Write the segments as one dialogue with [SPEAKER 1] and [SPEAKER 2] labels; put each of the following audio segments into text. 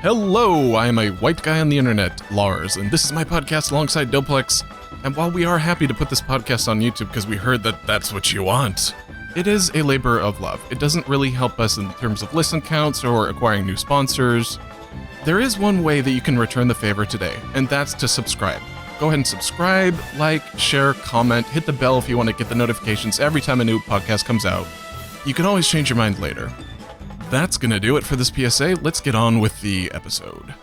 [SPEAKER 1] Hello, I am a white guy on the internet, Lars, and this is my podcast alongside Doplex. And while we are happy to put this podcast on YouTube because we heard that that's what you want, it is a labor of love. It doesn't really help us in terms of listen counts or acquiring new sponsors. There is one way that you can return the favor today, and that's to subscribe. Go ahead and subscribe, like, share, comment, hit the bell if you want to get the notifications every time a new podcast comes out. You can always change your mind later. That's gonna do it for this PSA. Let's get on with the episode.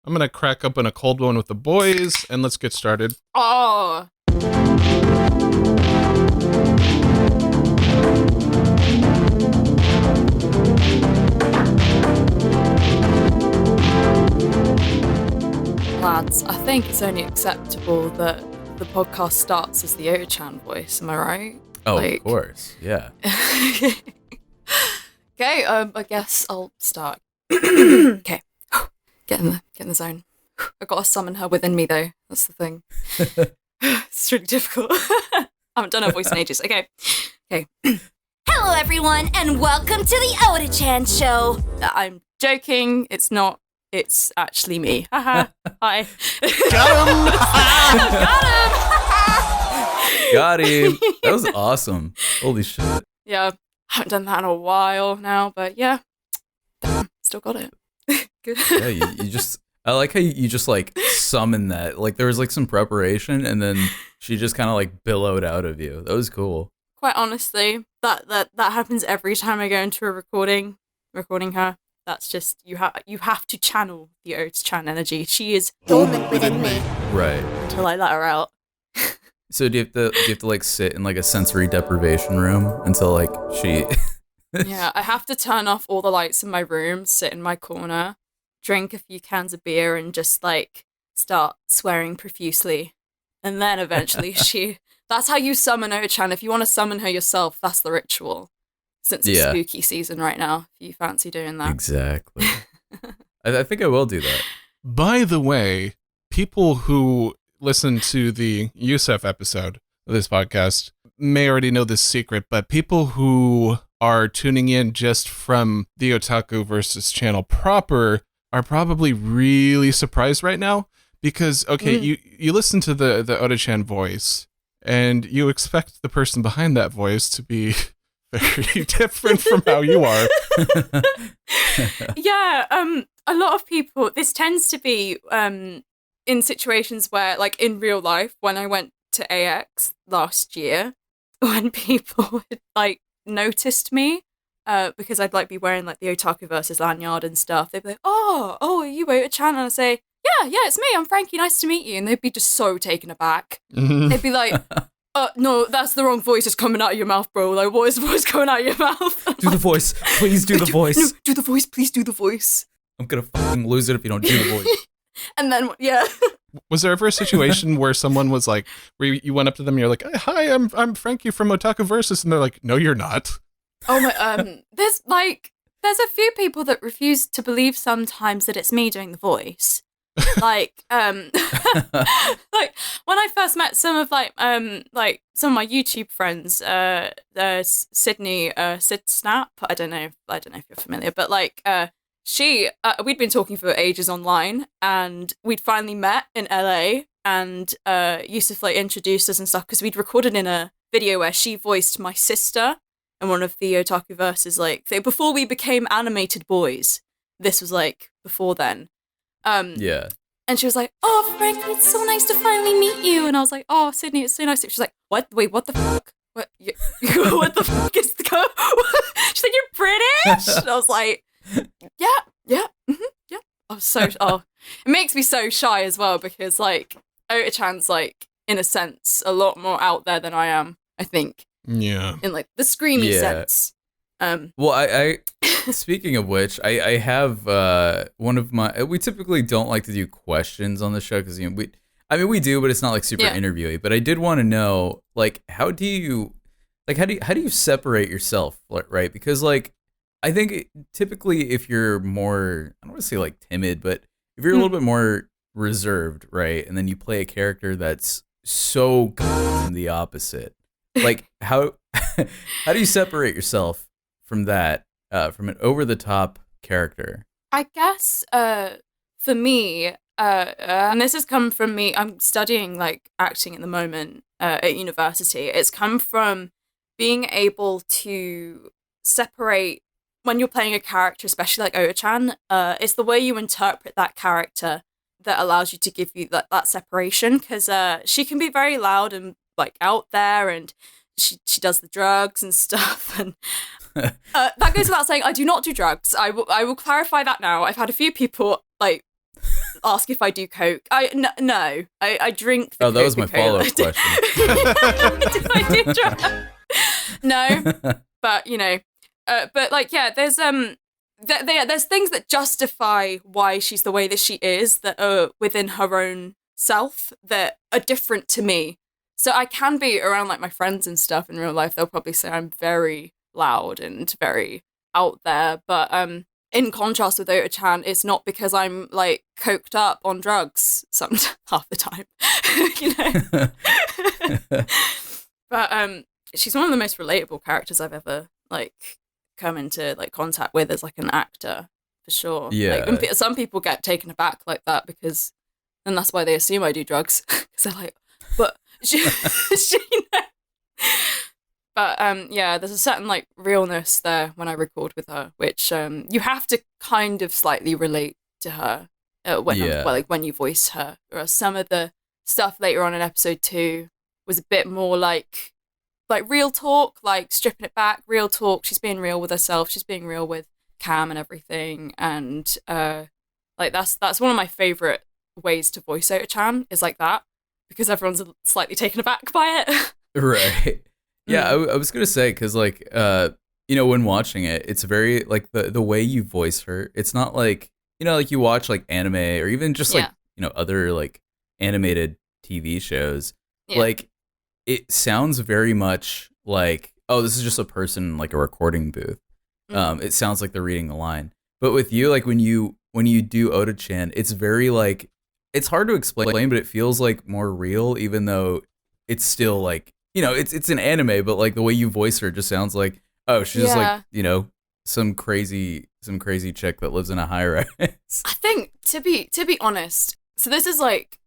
[SPEAKER 1] I'm gonna crack open a cold one with the boys, and let's get started.
[SPEAKER 2] Oh. Lads, I think it's only acceptable that the podcast starts as the Ota-Chan voice, am I right?
[SPEAKER 3] Oh, of course, yeah.
[SPEAKER 2] Okay, I guess I'll start. Okay, get in the zone. I gotta summon her within me, though. That's the thing. It's really difficult. I haven't done her voice in ages. Okay.
[SPEAKER 4] Hello, everyone, and welcome to the Ota-Chan show.
[SPEAKER 2] I'm joking. It's not. It's actually me. Haha. Hi.
[SPEAKER 1] Got him!
[SPEAKER 3] Got him! That was awesome. Holy shit.
[SPEAKER 2] Yeah. Haven't done that in a while now, but yeah, still got it. Good.
[SPEAKER 3] Yeah, you just, I like how you just like summon that. Like there was like some preparation and then she just kind of like billowed out of you. That was cool.
[SPEAKER 2] Quite honestly, that happens every time I go into a recording her. That's just, you have to channel the Ota-Chan energy. She is dormant within me.
[SPEAKER 3] Right.
[SPEAKER 2] Until I let her out.
[SPEAKER 3] So do you have to like sit in like a sensory deprivation room until like she
[SPEAKER 2] Yeah, I have to turn off all the lights in my room, sit in my corner, drink a few cans of beer and just like start swearing profusely. And then eventually that's how you summon Ota-Chan. If you want to summon her yourself, that's the ritual. Since it's spooky season right now, if you fancy doing that.
[SPEAKER 3] Exactly. I think I will do that.
[SPEAKER 1] By the way, people who listen to the Yusef episode of this podcast may already know this secret, but people who are tuning in just from the OtakuVs channel proper are probably really surprised right now because, you listen to the Ota-Chan voice and you expect the person behind that voice to be very different from how you are.
[SPEAKER 2] Yeah, a lot of people, this tends to be in situations where, like in real life, when I went to AX last year, when people had like noticed me, because I'd like be wearing like the OtakuVs lanyard and stuff, they'd be like, oh, are you Ota-Chan? And I'd say, yeah, it's me, I'm Frankie, nice to meet you. And they'd be just so taken aback. They'd be like, no, that's the wrong voice that's coming out of your mouth, bro. Like, what is the voice coming out of your mouth?
[SPEAKER 3] Do the voice. Please do the voice.
[SPEAKER 2] No, do the voice. Please do the voice.
[SPEAKER 3] I'm gonna fucking lose it if you don't do the voice.
[SPEAKER 2] And then, yeah. Was
[SPEAKER 1] there ever a situation where someone was like, where you went up to them and you're like, hi, I'm Frankie from OtakuVs, and they're like, no, you're not.
[SPEAKER 2] Oh my, there's a few people that refuse to believe sometimes that it's me doing the voice. Like, like when I first met some of like some of my YouTube friends, Sydney, Sid Snap. I don't know if you're familiar, but like, we'd been talking for ages online, and we'd finally met in LA, and Yusuf like introduced us and stuff because we'd recorded in a video where she voiced my sister in one of the OtakuVs like before we became animated boys. This was like before then.
[SPEAKER 3] Yeah.
[SPEAKER 2] And she was like, oh, Frankie, it's so nice to finally meet you. And I was like, oh, Sydney, it's so nice. She's like, what? Wait, what the fuck? What? What the fuck is the go? She's like, you're British? And I was like, yeah. I was it makes me so shy as well because like Ota-Chan's like, in a sense, a lot more out there than I am, I think.
[SPEAKER 1] Yeah.
[SPEAKER 2] In like the screamy sense.
[SPEAKER 3] Well, I speaking of which, I have one of my. We typically don't like to do questions on the show because we do, but it's not like super interviewy. But I did want to know, like, how do you separate yourself, right? Because like, I think typically if you're more, I don't want to say like timid, but if you're a little bit more reserved, right, and then you play a character that's so the opposite, like how do you separate yourself from that, from an over-the-top character
[SPEAKER 2] I guess for me, and this has come from me, I'm studying like acting at the moment at university. It's come from being able to separate when you're playing a character, especially like Ota-Chan. It's the way you interpret that character that allows you to give you that separation, because she can be very loud and like out there, and she does the drugs and stuff, and that goes without saying. I do not do drugs. I will clarify that now. I've had a few people like ask if I do coke. No. I drink.
[SPEAKER 3] That was my follow-up question.
[SPEAKER 2] Did I do drugs? No, but you know, but like yeah, there's there's things that justify why she's the way that she is, that are within her own self, that are different to me. So I can be around like my friends and stuff in real life. They'll probably say I'm very loud and very out there. But in contrast with Ota-Chan, it's not because I'm like coked up on drugs half the time, you know. But she's one of the most relatable characters I've ever like come into like contact with as like an actor, for sure.
[SPEAKER 3] Yeah.
[SPEAKER 2] Like, some people get taken aback like that, because then that's why they assume I do drugs, because they're like, but she you know. But yeah, there's a certain like realness there when I record with her, which you have to kind of slightly relate to her when you voice her. Whereas some of the stuff later on in episode 2 was a bit more like real talk, like stripping it back, real talk. She's being real with herself. She's being real with Cam and everything. And like that's one of my favorite ways to voice Ota-Chan, is like that, because everyone's slightly taken aback by it.
[SPEAKER 3] Right. Yeah, I was going to say, because, like, you know, when watching it, it's very, like, the way you voice her, it's not like, you know, like you watch, like, anime or even just, like, you know, other, like, animated TV shows. Yeah. Like, it sounds very much like, oh, this is just a person in, like, a recording booth. It sounds like they're reading the line. But with you, like, when you do Ota-Chan, it's very, like, it's hard to explain, but it feels, like, more real, even though it's still, like, you know, it's an anime, but like the way you voice her just sounds like, oh, she's just like, you know, some crazy chick that lives in a high rise.
[SPEAKER 2] I think to be honest, so this is like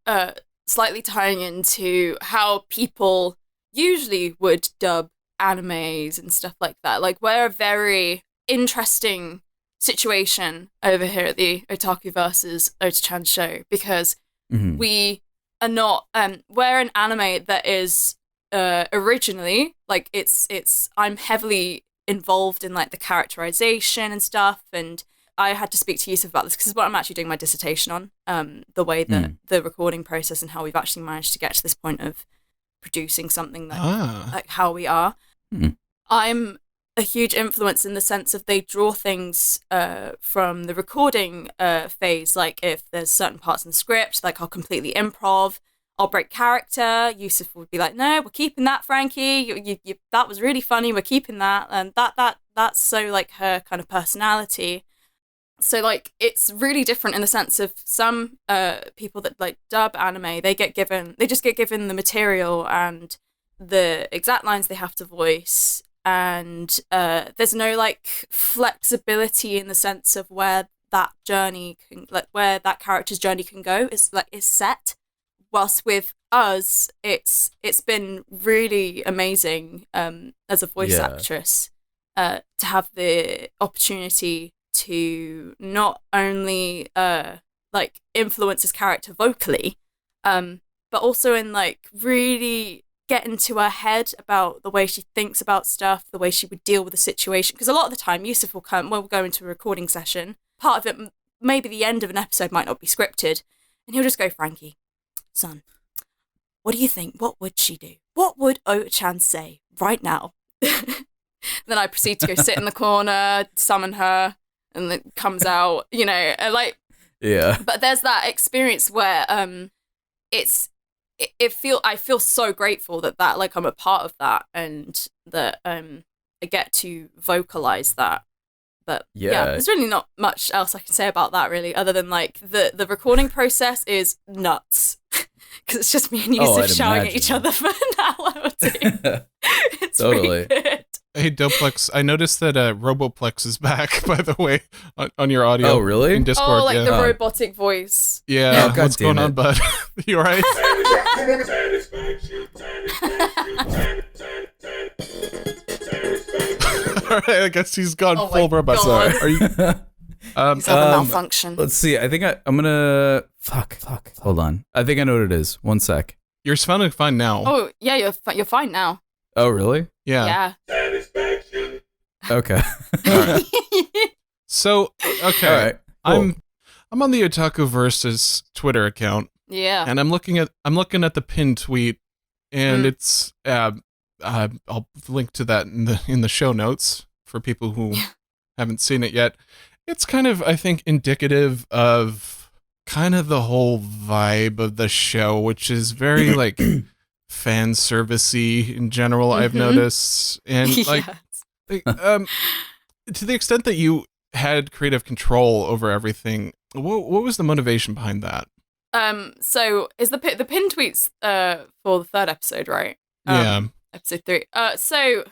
[SPEAKER 2] slightly tying into how people usually would dub animes and stuff like that. Like, we're a very interesting situation over here at the OtakuVs Ota-Chan show, because we are not we're an anime that is originally like it's I'm heavily involved in like the characterization and stuff, and I had to speak to Yusuf about this because it's what I'm actually doing my dissertation on, the way that the recording process and how we've actually managed to get to this point of producing something that like how we are. I'm a huge influence in the sense of they draw things from the recording phase. Like if there's certain parts in the script, like I'll completely improv, I'll break character. Yusuf would be like, "No, we're keeping that, Frankie. You that was really funny. We're keeping that." And that's so like her kind of personality. So like it's really different in the sense of some people that like dub anime, they just get given the material and the exact lines they have to voice, and there's no like flexibility in the sense of where that journey can, like where that character's journey can go. It's set. Whilst with us, it's been really amazing as a voice actress to have the opportunity to not only like influence his character vocally, but also in like really get into her head about the way she thinks about stuff, the way she would deal with a situation. Because a lot of the time, Yusuf will we'll go into a recording session. Part of it, maybe the end of an episode might not be scripted, and he'll just go, "Frankie, son, what do you think? What would she do? What would Ota-Chan say right now?" Then I proceed to go sit in the corner, summon her, and it comes out, you know, like, yeah. But there's that experience where I feel so grateful that like I'm a part of that, and that I get to vocalize that. But yeah, there's really not much else I can say about that really, other than like the recording process is nuts. Because it's just me and Yusuf shouting at each other for an hour or two. It's
[SPEAKER 3] totally
[SPEAKER 2] really good.
[SPEAKER 1] Hey, Doplex, I noticed that Roboplex is back, by the way, on your audio.
[SPEAKER 3] Oh, really?
[SPEAKER 1] In Discord,
[SPEAKER 2] Oh, like
[SPEAKER 1] yeah.
[SPEAKER 2] the robotic voice.
[SPEAKER 1] Yeah,
[SPEAKER 3] Oh, God
[SPEAKER 1] what's going
[SPEAKER 3] damn
[SPEAKER 1] on,
[SPEAKER 3] it.
[SPEAKER 1] bud? You all right? All right, I guess he's gone
[SPEAKER 2] Oh
[SPEAKER 1] full
[SPEAKER 2] my
[SPEAKER 1] robot.
[SPEAKER 2] God.
[SPEAKER 1] Sorry. Are you?
[SPEAKER 2] He's having a malfunction.
[SPEAKER 3] Let's see. I think I'm gonna. Fuck. Hold on. I think I know what it is. One sec.
[SPEAKER 1] You're sounding fine now.
[SPEAKER 2] Oh, yeah, you're fine now.
[SPEAKER 3] Oh, really?
[SPEAKER 1] Yeah.
[SPEAKER 3] Okay.
[SPEAKER 1] So, okay.
[SPEAKER 3] All right. Cool.
[SPEAKER 1] I'm on the OtakuVs Twitter account,
[SPEAKER 2] Yeah.
[SPEAKER 1] and I'm looking at the pinned tweet, and it's I'll link to that in the show notes for people who haven't seen it yet. It's kind of, I think, indicative of kind of the whole vibe of the show, which is very like fan servicey in general. I've noticed, and like, to the extent that you had creative control over everything, what was the motivation behind that?
[SPEAKER 2] So is the pin tweets for the third episode, right?
[SPEAKER 1] Yeah.
[SPEAKER 2] Episode 3. So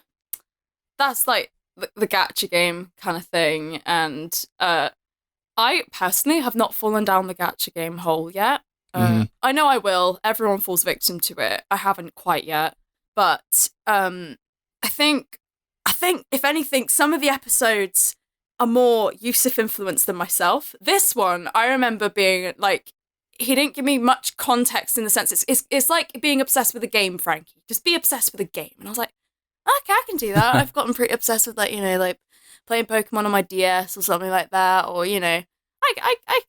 [SPEAKER 2] that's like the gacha game kind of thing, and I personally have not fallen down the gacha game hole yet. I know I will. Everyone falls victim to it. I haven't quite yet, but I think if anything, some of the episodes are more Yusuf influenced than myself. This one, I remember being like, he didn't give me much context in the sense it's like being obsessed with a game, Frankie. Just be obsessed with a game. And I was like, okay, I can do that. I've gotten pretty obsessed with like, like playing Pokemon on my DS or something like that, or I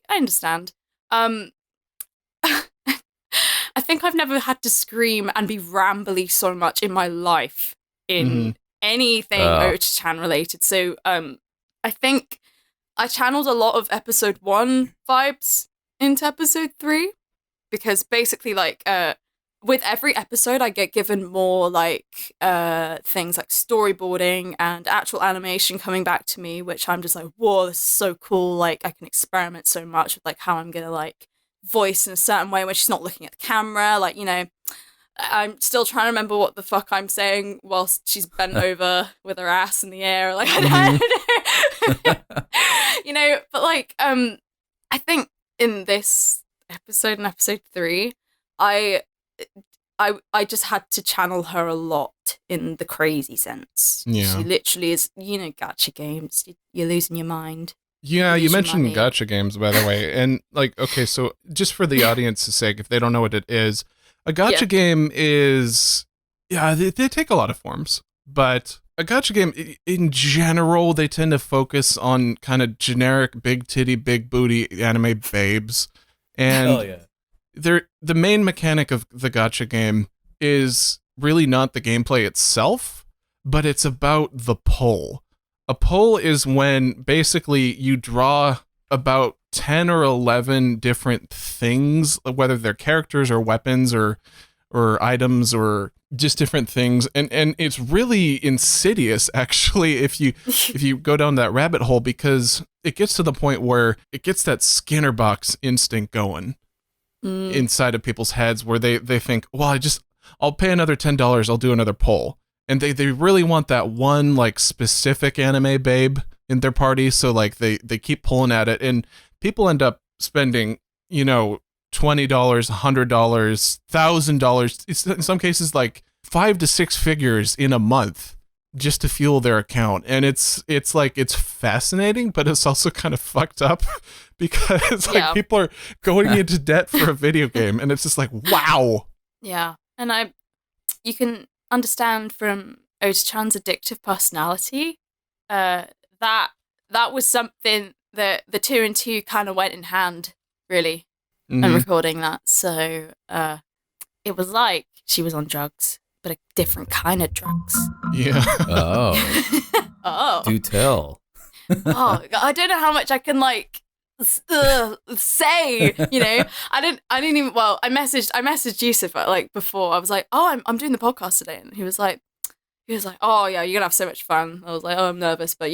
[SPEAKER 2] understand. I think I've never had to scream and be rambly so much in my life in anything Ota-Chan related. So I think I channeled a lot of episode 1 vibes into episode 3, because basically like with every episode I get given more like things like storyboarding and actual animation coming back to me, which I'm just like, whoa, this is so cool. Like I can experiment so much with like how I'm gonna like voice in a certain way when she's not looking at the camera, like, I'm still trying to remember what the fuck I'm saying whilst she's bent over with her ass in the air, like I don't know. But like I think in this episode, in episode 3, I just had to channel her a lot in the crazy sense.
[SPEAKER 1] Yeah.
[SPEAKER 2] She literally is, gacha games. You're losing your mind.
[SPEAKER 1] Yeah, you mentioned
[SPEAKER 2] money.
[SPEAKER 1] gacha games, by the way. And like, okay, so just for the audience's sake, if they don't know what it is, a gacha game is, they take a lot of forms, but a gacha game, in general, they tend to focus on kind of generic big titty, big booty anime babes. And the main mechanic of the gacha game is really not the gameplay itself, but it's about the pull. A pull is when basically you draw about 10 or 11 different things, whether they're characters or weapons or items or just different things, and it's really insidious actually if you go down that rabbit hole, because it gets to the point where it gets that Skinner box instinct going inside of people's heads, where they think, well, I'll pay another $10, I'll do another pull, and they really want that one like specific anime babe in their party, so like they keep pulling at it, and people end up spending $20, $100, $1,000, in some cases like 5 to 6 figures in a month just to fuel their account. And it's like, it's fascinating, but it's also kind of fucked up because like people are going into debt for a video game, and it's just like, wow. Yeah.
[SPEAKER 2] And you can understand from Ota-Chan's addictive personality, that was something that the 2 and 2 kind of went in hand, really, and recording that. So it was like she was on drugs, but a different kind of drugs.
[SPEAKER 1] Yeah.
[SPEAKER 2] Oh.
[SPEAKER 3] Do tell.
[SPEAKER 2] I don't know how much I can like say. I didn't even. Well, I messaged Yusuf like before. I was like, oh, I'm doing the podcast today, and he was like, oh yeah, you're gonna have so much fun. I was like, oh, I'm nervous, but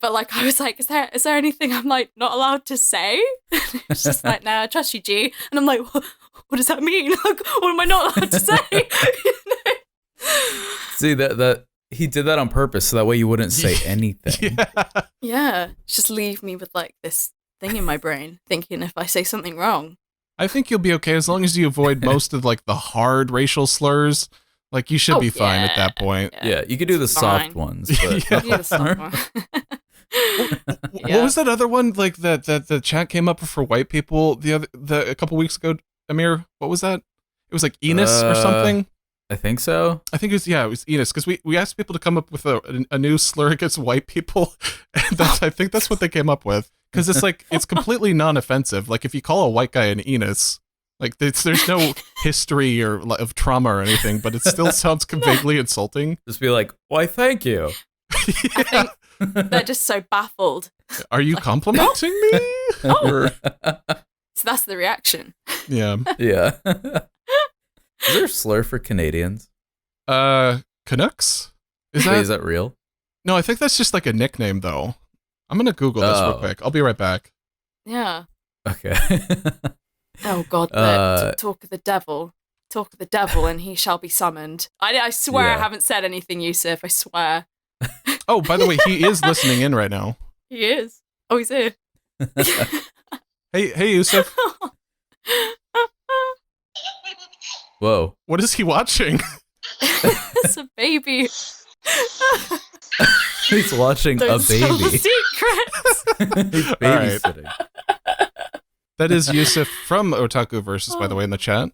[SPEAKER 2] But like I was like, is there anything I'm like not allowed to say? It's just like, no, I trust you, G. And I'm like, what does that mean? Like, what am I not allowed to say?
[SPEAKER 3] See that he did that on purpose so that way you wouldn't say anything.
[SPEAKER 2] Yeah, just leave me with like this thing in my brain, thinking if I say something wrong.
[SPEAKER 1] I think you'll be okay as long as you avoid most of like the hard racial slurs. Like you should be fine at that point.
[SPEAKER 3] Yeah, you could do the soft ones. But...
[SPEAKER 2] You do the soft one.
[SPEAKER 1] What was that other one like that the chat came up for white people a couple weeks ago? Amir, what was that? It was like Enos or something.
[SPEAKER 3] I think so.
[SPEAKER 1] I think it was Enos because we asked people to come up with a new slur against white people, and I think that's what they came up with because it's like it's completely non-offensive. Like if you call a white guy an Enos, like there's no history or of trauma or anything, but it still sounds vaguely insulting.
[SPEAKER 3] Just be like, why, thank you.
[SPEAKER 2] I think they're just so baffled.
[SPEAKER 1] Are you complimenting me?
[SPEAKER 2] Oh. So that's the reaction.
[SPEAKER 1] Yeah.
[SPEAKER 3] Yeah. Is there a slur for Canadians?
[SPEAKER 1] Canucks? Is that
[SPEAKER 3] real?
[SPEAKER 1] No, I think that's just like a nickname though. I'm gonna Google this real quick. I'll be right back.
[SPEAKER 2] Yeah.
[SPEAKER 3] Okay.
[SPEAKER 2] Oh God, talk of the devil. Talk of the devil and he shall be summoned. I swear I haven't said anything, Yusuf. I swear.
[SPEAKER 1] Oh, by the way, he is listening in right now.
[SPEAKER 2] He is. Oh, he's here.
[SPEAKER 1] Hey, Yusuf.
[SPEAKER 3] Whoa.
[SPEAKER 1] What is he watching?
[SPEAKER 2] It's a baby.
[SPEAKER 3] He's watching
[SPEAKER 2] Don't
[SPEAKER 3] a
[SPEAKER 2] spill
[SPEAKER 3] baby.
[SPEAKER 2] the secrets.
[SPEAKER 3] He's babysitting.
[SPEAKER 1] That is Yusuf from OtakuVs, by the way, in the chat.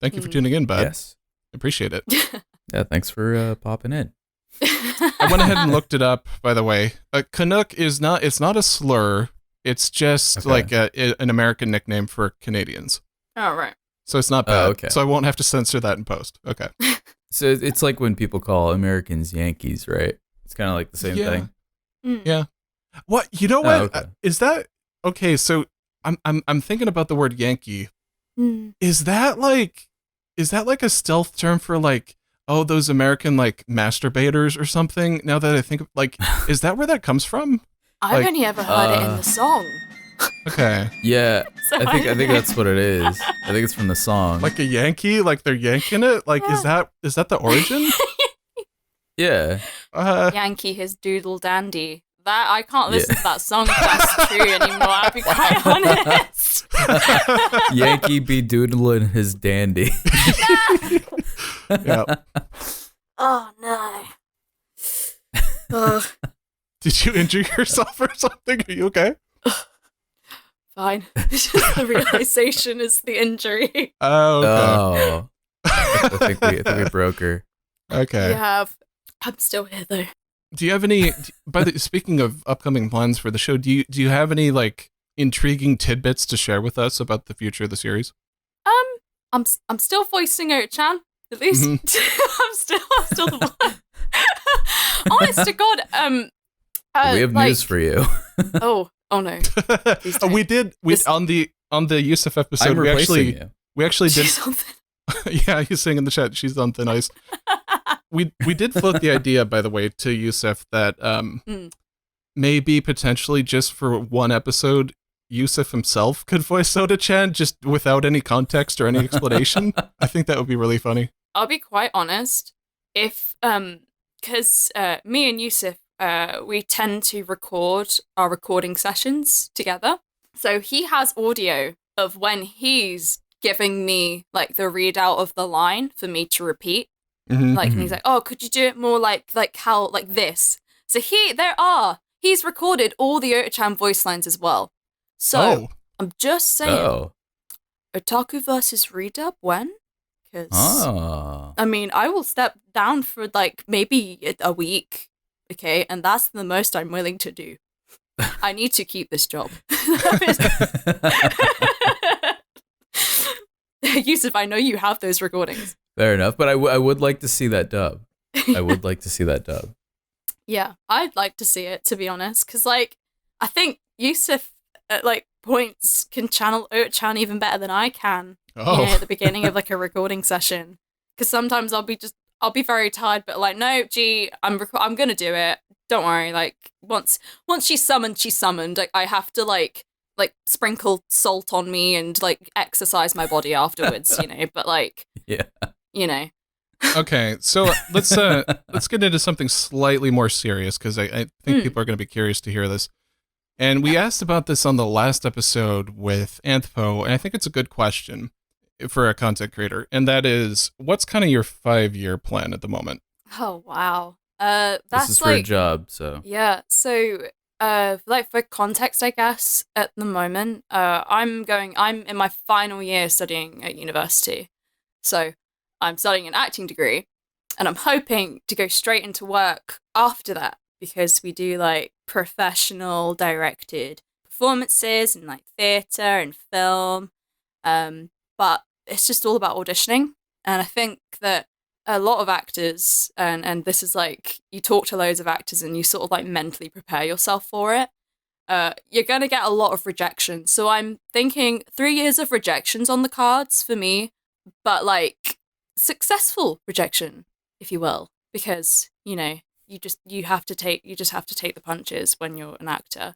[SPEAKER 1] Thank you for tuning in, bud.
[SPEAKER 3] Yes.
[SPEAKER 1] Appreciate it.
[SPEAKER 3] Yeah, thanks for popping in.
[SPEAKER 1] I went ahead and looked it up, by the way. Canuck it's not a slur. It's just like an American nickname for Canadians.
[SPEAKER 2] Oh, right.
[SPEAKER 1] So it's not bad.
[SPEAKER 3] Okay.
[SPEAKER 1] So I won't have to censor that in post. Okay.
[SPEAKER 3] So it's like when people call Americans Yankees, right? It's kind of like the same thing.
[SPEAKER 1] Yeah. What? You know what?
[SPEAKER 3] Okay.
[SPEAKER 1] Is that okay? So I'm thinking about the word Yankee. Is that like a stealth term for like, oh, those American like masturbators or something? Now that I think like, is that where that comes from?
[SPEAKER 2] I've only ever heard it in the song.
[SPEAKER 1] Okay.
[SPEAKER 3] Yeah,
[SPEAKER 2] So
[SPEAKER 3] I think that's what it is. I think it's from the song.
[SPEAKER 1] Like a Yankee, like they're yanking it. Like is that the origin?
[SPEAKER 3] Yeah.
[SPEAKER 2] Yankee, his Doodle, Dandie. That I can't listen to that song if that's true anymore. I'll be quite honest.
[SPEAKER 3] Yankee be doodling his dandy.
[SPEAKER 1] Yeah.
[SPEAKER 2] Oh no. Ugh.
[SPEAKER 1] Did you injure yourself or something? Are you okay?
[SPEAKER 2] Fine. It's just the realization is the injury.
[SPEAKER 1] Oh, okay.
[SPEAKER 3] Oh. I think we broke her.
[SPEAKER 1] Okay.
[SPEAKER 2] Yeah, I'm still here though.
[SPEAKER 1] Do you have any? Speaking of upcoming plans for the show, do you have any like intriguing tidbits to share with us about the future of the series?
[SPEAKER 2] I'm still voicing Ota-Chan. At least I'm still the one. Honest to God,
[SPEAKER 3] we have news for you.
[SPEAKER 2] Oh no.
[SPEAKER 1] We on the Yusuf episode. We actually did.
[SPEAKER 2] She's on
[SPEAKER 1] Yeah, he's saying in the chat she's on thin ice. We did float the idea, by the way, to Yusuf that maybe potentially just for one episode, Yusuf himself could voice Ota-Chan just without any context or any explanation. I think that would be really funny.
[SPEAKER 2] I'll be quite honest. If because me and Yusuf, we tend to record our recording sessions together. So he has audio of when he's giving me like the readout of the line for me to repeat. And he's like, oh, could you do it more like how like this? So he's recorded all the Ota-Chan voice lines as well. So I'm just saying, OtakuVs redub when? Because I mean, I will step down for like maybe a week, okay, and that's the most I'm willing to do. I need to keep this job. Yusuf, I know you have those recordings.
[SPEAKER 3] Fair enough, but I would like to see that dub. I would like to see that dub.
[SPEAKER 2] Yeah, I'd like to see it, to be honest, because like I think Yusuf at like points can channel Ota-Chan even better than I can. At the beginning of like a recording session, because sometimes I'll be very tired, but like no, I'm gonna do it. Don't worry. Like once she's summoned. Like I have to like sprinkle salt on me and like exercise my body afterwards, But like
[SPEAKER 1] Okay, so let's get into something slightly more serious because I think people are going to be curious to hear this. And we asked about this on the last episode with Anthpo, and I think it's a good question for a content creator. And that is, what's kind of your 5-year plan at the moment?
[SPEAKER 2] Oh wow.
[SPEAKER 3] This
[SPEAKER 2] That's
[SPEAKER 3] is for a job, so.
[SPEAKER 2] Yeah. So like for context, I guess at the moment, I'm in my final year studying at university. So I'm studying an acting degree, and I'm hoping to go straight into work after that because we do like professional directed performances in like theatre and film. But it's just all about auditioning. And I think that a lot of actors, and this is like, you talk to loads of actors and you sort of like mentally prepare yourself for it. You're going to get a lot of rejection. So I'm thinking 3 years of rejections on the cards for me, but like successful rejection, if you will, because, you know, you just have to take the punches when you're an actor.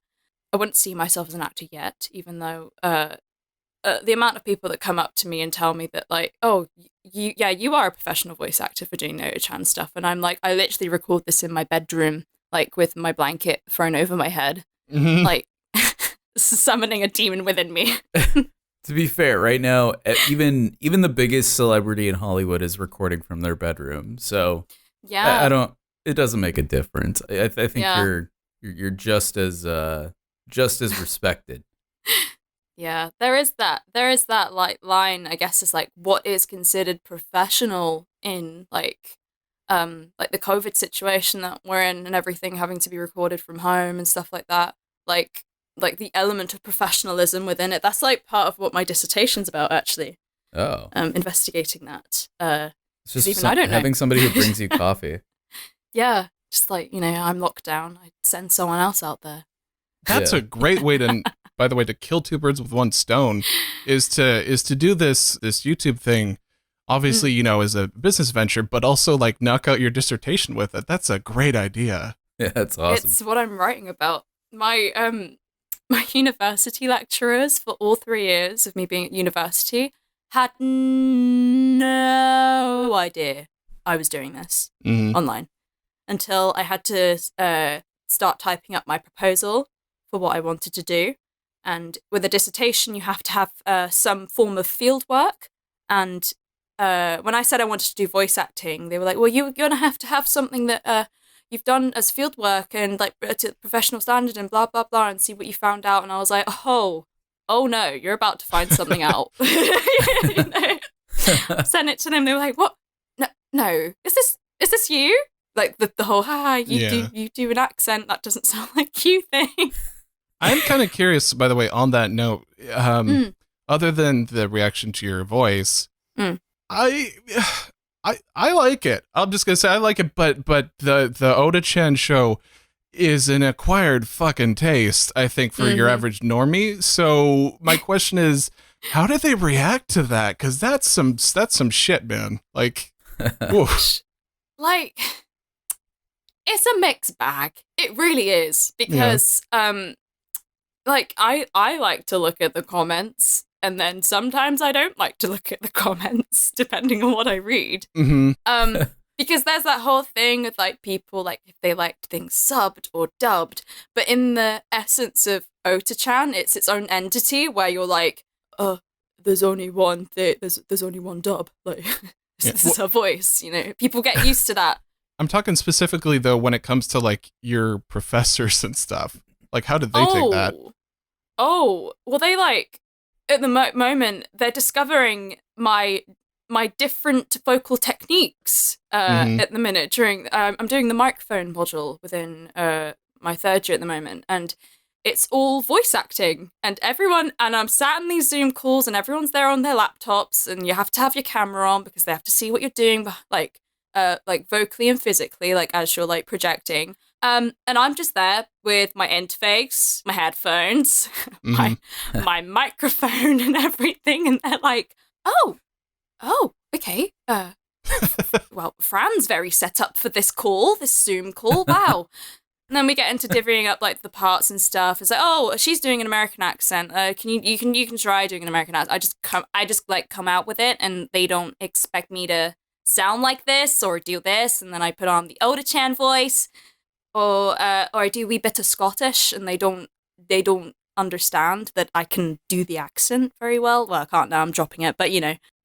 [SPEAKER 2] I wouldn't see myself as an actor yet, even though the amount of people that come up to me and tell me that like, oh, you are a professional voice actor for doing the Ota-Chan stuff. And I'm like, I literally record this in my bedroom, like with my blanket thrown over my head, like summoning a demon within me.
[SPEAKER 3] To be fair, right now, even the biggest celebrity in Hollywood is recording from their bedroom. So
[SPEAKER 2] yeah,
[SPEAKER 3] I don't. It doesn't make a difference. I think you're just as respected.
[SPEAKER 2] Yeah, there is that like line, I guess, is like what is considered professional in like the COVID situation that we're in and everything having to be recorded from home and stuff like that. Like the element of professionalism within it. That's like part of what my dissertation's about, actually.
[SPEAKER 3] Oh.
[SPEAKER 2] Investigating that.
[SPEAKER 3] It's just
[SPEAKER 2] even I don't know.
[SPEAKER 3] Having somebody who brings you coffee.
[SPEAKER 2] Yeah, just like, you know, I'm locked down. I send someone else out there.
[SPEAKER 1] That's a great way to, by the way, to kill two birds with one stone, is to do this YouTube thing, obviously, you know, as a business venture, but also like knock out your dissertation with it. That's a great idea.
[SPEAKER 3] Yeah, that's awesome.
[SPEAKER 2] It's what I'm writing about. My university lecturers for all 3 years of me being at university had no idea I was doing this online until I had to start typing up my proposal for what I wanted to do. And with a dissertation, you have to have some form of field work. And when I said I wanted to do voice acting, they were like, well, you're going to have something that you've done as field work and like to professional standard and blah, blah, blah, and see what you found out. And I was like, oh no, you're about to find something out. You know? Sent it to them. They were like, what? No, is this you? Like the whole, you do an accent that doesn't sound like you thing.
[SPEAKER 1] I'm kind of curious, by the way, on that note, other than the reaction to your voice, I like it. I'm just gonna say I like it, but the Ota-Chan show is an acquired fucking taste, I think, for your average normie. So my question is, how did they react to that? Because that's some shit, man. Like, oof.
[SPEAKER 2] Like, it's a mixed bag. It really is, because like I like to look at the comments, and then sometimes I don't like to look at the comments, depending on what I read. Because there's that whole thing with like people, like if they liked things subbed or dubbed, but in the essence of Ota-Chan, it's its own entity where you're like, there's only one there's only one dub. Like this is her voice, you know. People get used to that.
[SPEAKER 1] I'm talking specifically though when it comes to like your professors and stuff. Like, how did they take that?
[SPEAKER 2] Oh, well, they like at the moment they're discovering my different vocal techniques at the minute. During I'm doing the microphone module within my third year at the moment, and it's all voice acting, and I'm sat in these Zoom calls, and everyone's there on their laptops, and you have to have your camera on because they have to see what you're doing, like vocally and physically, like as you're like projecting. And I'm just there with my interface, my headphones, my microphone and everything. And they're like, oh, okay. Well, Fran's very set up for this Zoom call. Wow. And then we get into divvying up like the parts and stuff. It's like, oh, she's doing an American accent. You can try doing an American accent. I just come out with it, and they don't expect me to sound like this or do this, and then I put on the Ota-Chan voice, or I do a wee bit of Scottish, and they don't understand that I can do the accent very well. Well, I can't now, I'm dropping it, but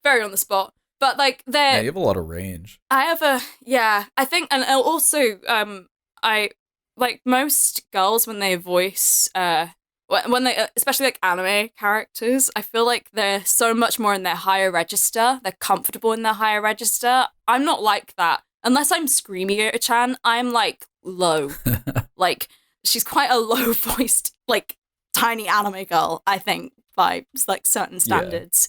[SPEAKER 2] very on the spot. But like you
[SPEAKER 3] have a lot of range.
[SPEAKER 2] I have I think, and also I like most girls when they voice when they, especially like anime characters, I feel like they're so much more in their higher register. They're comfortable in their higher register. I'm not like that. Unless I'm screaming at Ota-Chan, I'm like low. Like she's quite a low voiced, like tiny anime girl, I think, by like certain standards,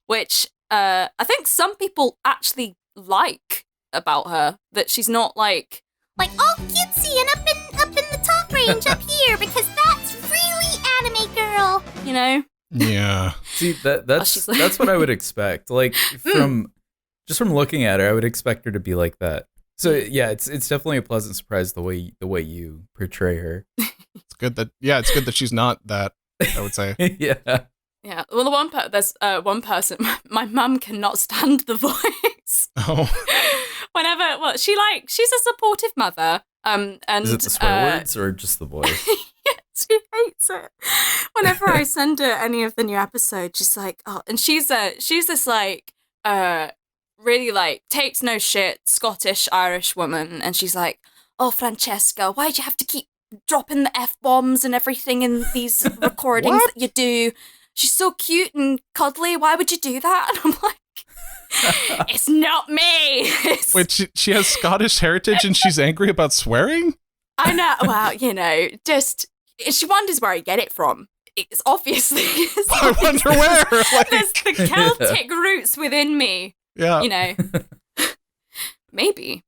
[SPEAKER 2] which I think some people actually like about her, that she's not like
[SPEAKER 4] all cutesy and up in the top range up here, because that's really anime girl.
[SPEAKER 1] Yeah.
[SPEAKER 3] See, that's what I would expect. Like from looking at her, I would expect her to be like that. So yeah, it's definitely a pleasant surprise the way you portray her.
[SPEAKER 1] It's good that she's not that, I would say.
[SPEAKER 3] Yeah.
[SPEAKER 2] Yeah. Well, there's one person. My mum cannot stand the voice.
[SPEAKER 1] Oh.
[SPEAKER 2] She's a supportive mother. And
[SPEAKER 3] is it the swear words or just the voice?
[SPEAKER 2] She hates it. Whenever I send her any of the new episodes, she's like, oh, and she's this like really like takes no shit Scottish Irish woman, and she's like, oh, Francesca, why'd you have to keep dropping the F-bombs and everything in these recordings that you do? She's so cute and cuddly. Why would you do that? And I'm like, it's not me.
[SPEAKER 1] Wait, she has Scottish heritage and she's angry about swearing?
[SPEAKER 2] I know. Well, just she wonders where I get it from. It's obviously.
[SPEAKER 1] I wonder where. Like...
[SPEAKER 2] There's the Celtic roots within me.
[SPEAKER 1] Yeah.
[SPEAKER 2] Maybe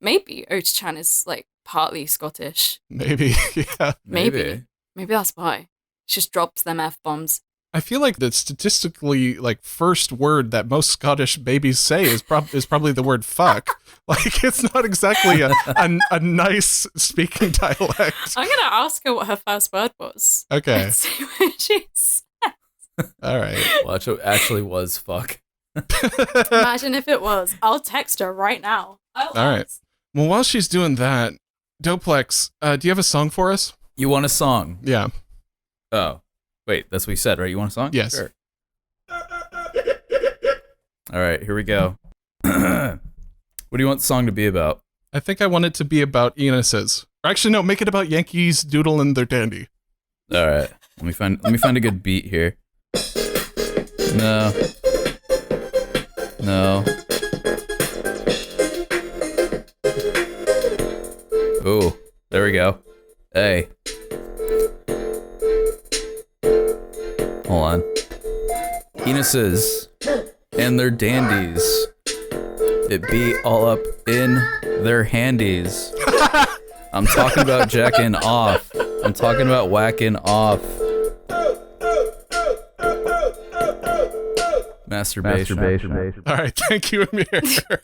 [SPEAKER 2] Ota-Chan is like partly Scottish.
[SPEAKER 1] Maybe, yeah.
[SPEAKER 2] Maybe that's why. She just drops them F-bombs.
[SPEAKER 1] I feel like the statistically like first word that most Scottish babies say is probably the word fuck. Like it's not exactly a nice speaking dialect.
[SPEAKER 2] I'm gonna ask her what her first word was.
[SPEAKER 1] Okay.
[SPEAKER 2] And see what she says.
[SPEAKER 1] All right.
[SPEAKER 3] Well, it actually was fuck.
[SPEAKER 2] Imagine if it was. I'll text her right now.
[SPEAKER 1] All right. Well, while she's doing that, Doplex, do you have a song for us?
[SPEAKER 3] You want a song?
[SPEAKER 1] Yeah.
[SPEAKER 3] Oh. Wait, that's what you said, right? You want a song?
[SPEAKER 1] Yes.
[SPEAKER 3] Sure. All right, here we go. What do you want the song to be about?
[SPEAKER 1] I think I want it to be about Enos's. Or actually, no, make it about Yankees, Doodle, and their Dandie.
[SPEAKER 3] All right, let me find a good beat here. No. Oh, there we go. Hey. Hold on. Penises and their dandies. It be all up in their handies. I'm talking about jacking off. I'm talking about whacking off. Masturbation.
[SPEAKER 1] All right, thank you, Amir. That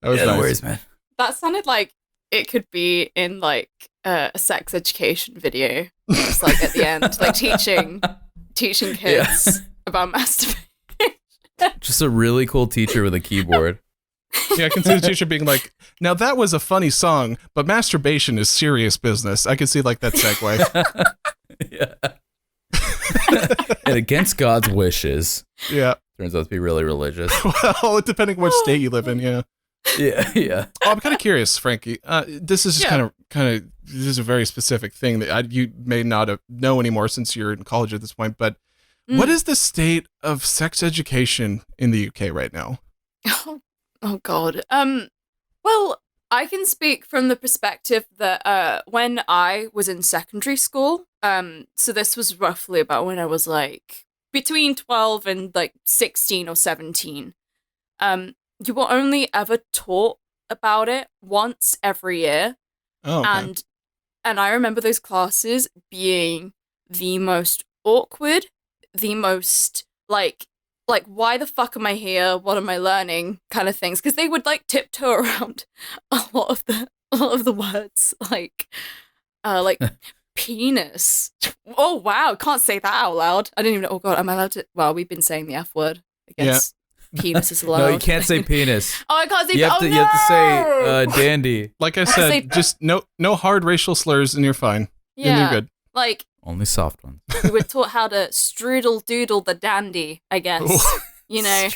[SPEAKER 1] was nice.
[SPEAKER 3] No worries, man.
[SPEAKER 2] That sounded like it could be in like a sex education video. Just like at the end, like teaching kids about masturbation.
[SPEAKER 3] Just a really cool teacher with a keyboard.
[SPEAKER 1] Yeah, I can see the teacher being like, now that was a funny song, but masturbation is serious business. I can see like that segue.
[SPEAKER 3] Yeah. And against God's wishes.
[SPEAKER 1] Yeah.
[SPEAKER 3] Turns out to be really religious.
[SPEAKER 1] Well, depending what state you live in, yeah.
[SPEAKER 3] Yeah.
[SPEAKER 1] Oh, I'm kind of curious, Frankie. This is just kind of. This is a very specific thing that you may not know anymore since you're in college at this point. But what is the state of sex education in the UK right now?
[SPEAKER 2] Oh God. Well, I can speak from the perspective that when I was in secondary school, so this was roughly about when I was like between 12 and like 16 or 17. You were only ever taught about it once every year.
[SPEAKER 1] Oh, okay.
[SPEAKER 2] And I remember those classes being the most awkward, the most like why the fuck am I here? What am I learning? Kind of things, because they would like tiptoe around a lot of the words like penis. Oh wow, can't say that out loud. I didn't even know. Oh God, am I allowed to? Well, we've been saying the F word, I guess. penis is allowed.
[SPEAKER 3] No, you can't say penis.
[SPEAKER 2] Oh, I can't say.
[SPEAKER 3] You have to say dandy.
[SPEAKER 1] Like I said, just no hard racial slurs, and you're fine.
[SPEAKER 2] Yeah,
[SPEAKER 1] and you're good.
[SPEAKER 2] Like
[SPEAKER 3] Only soft ones.
[SPEAKER 2] we were taught how to strudel doodle the dandy. I guess you know.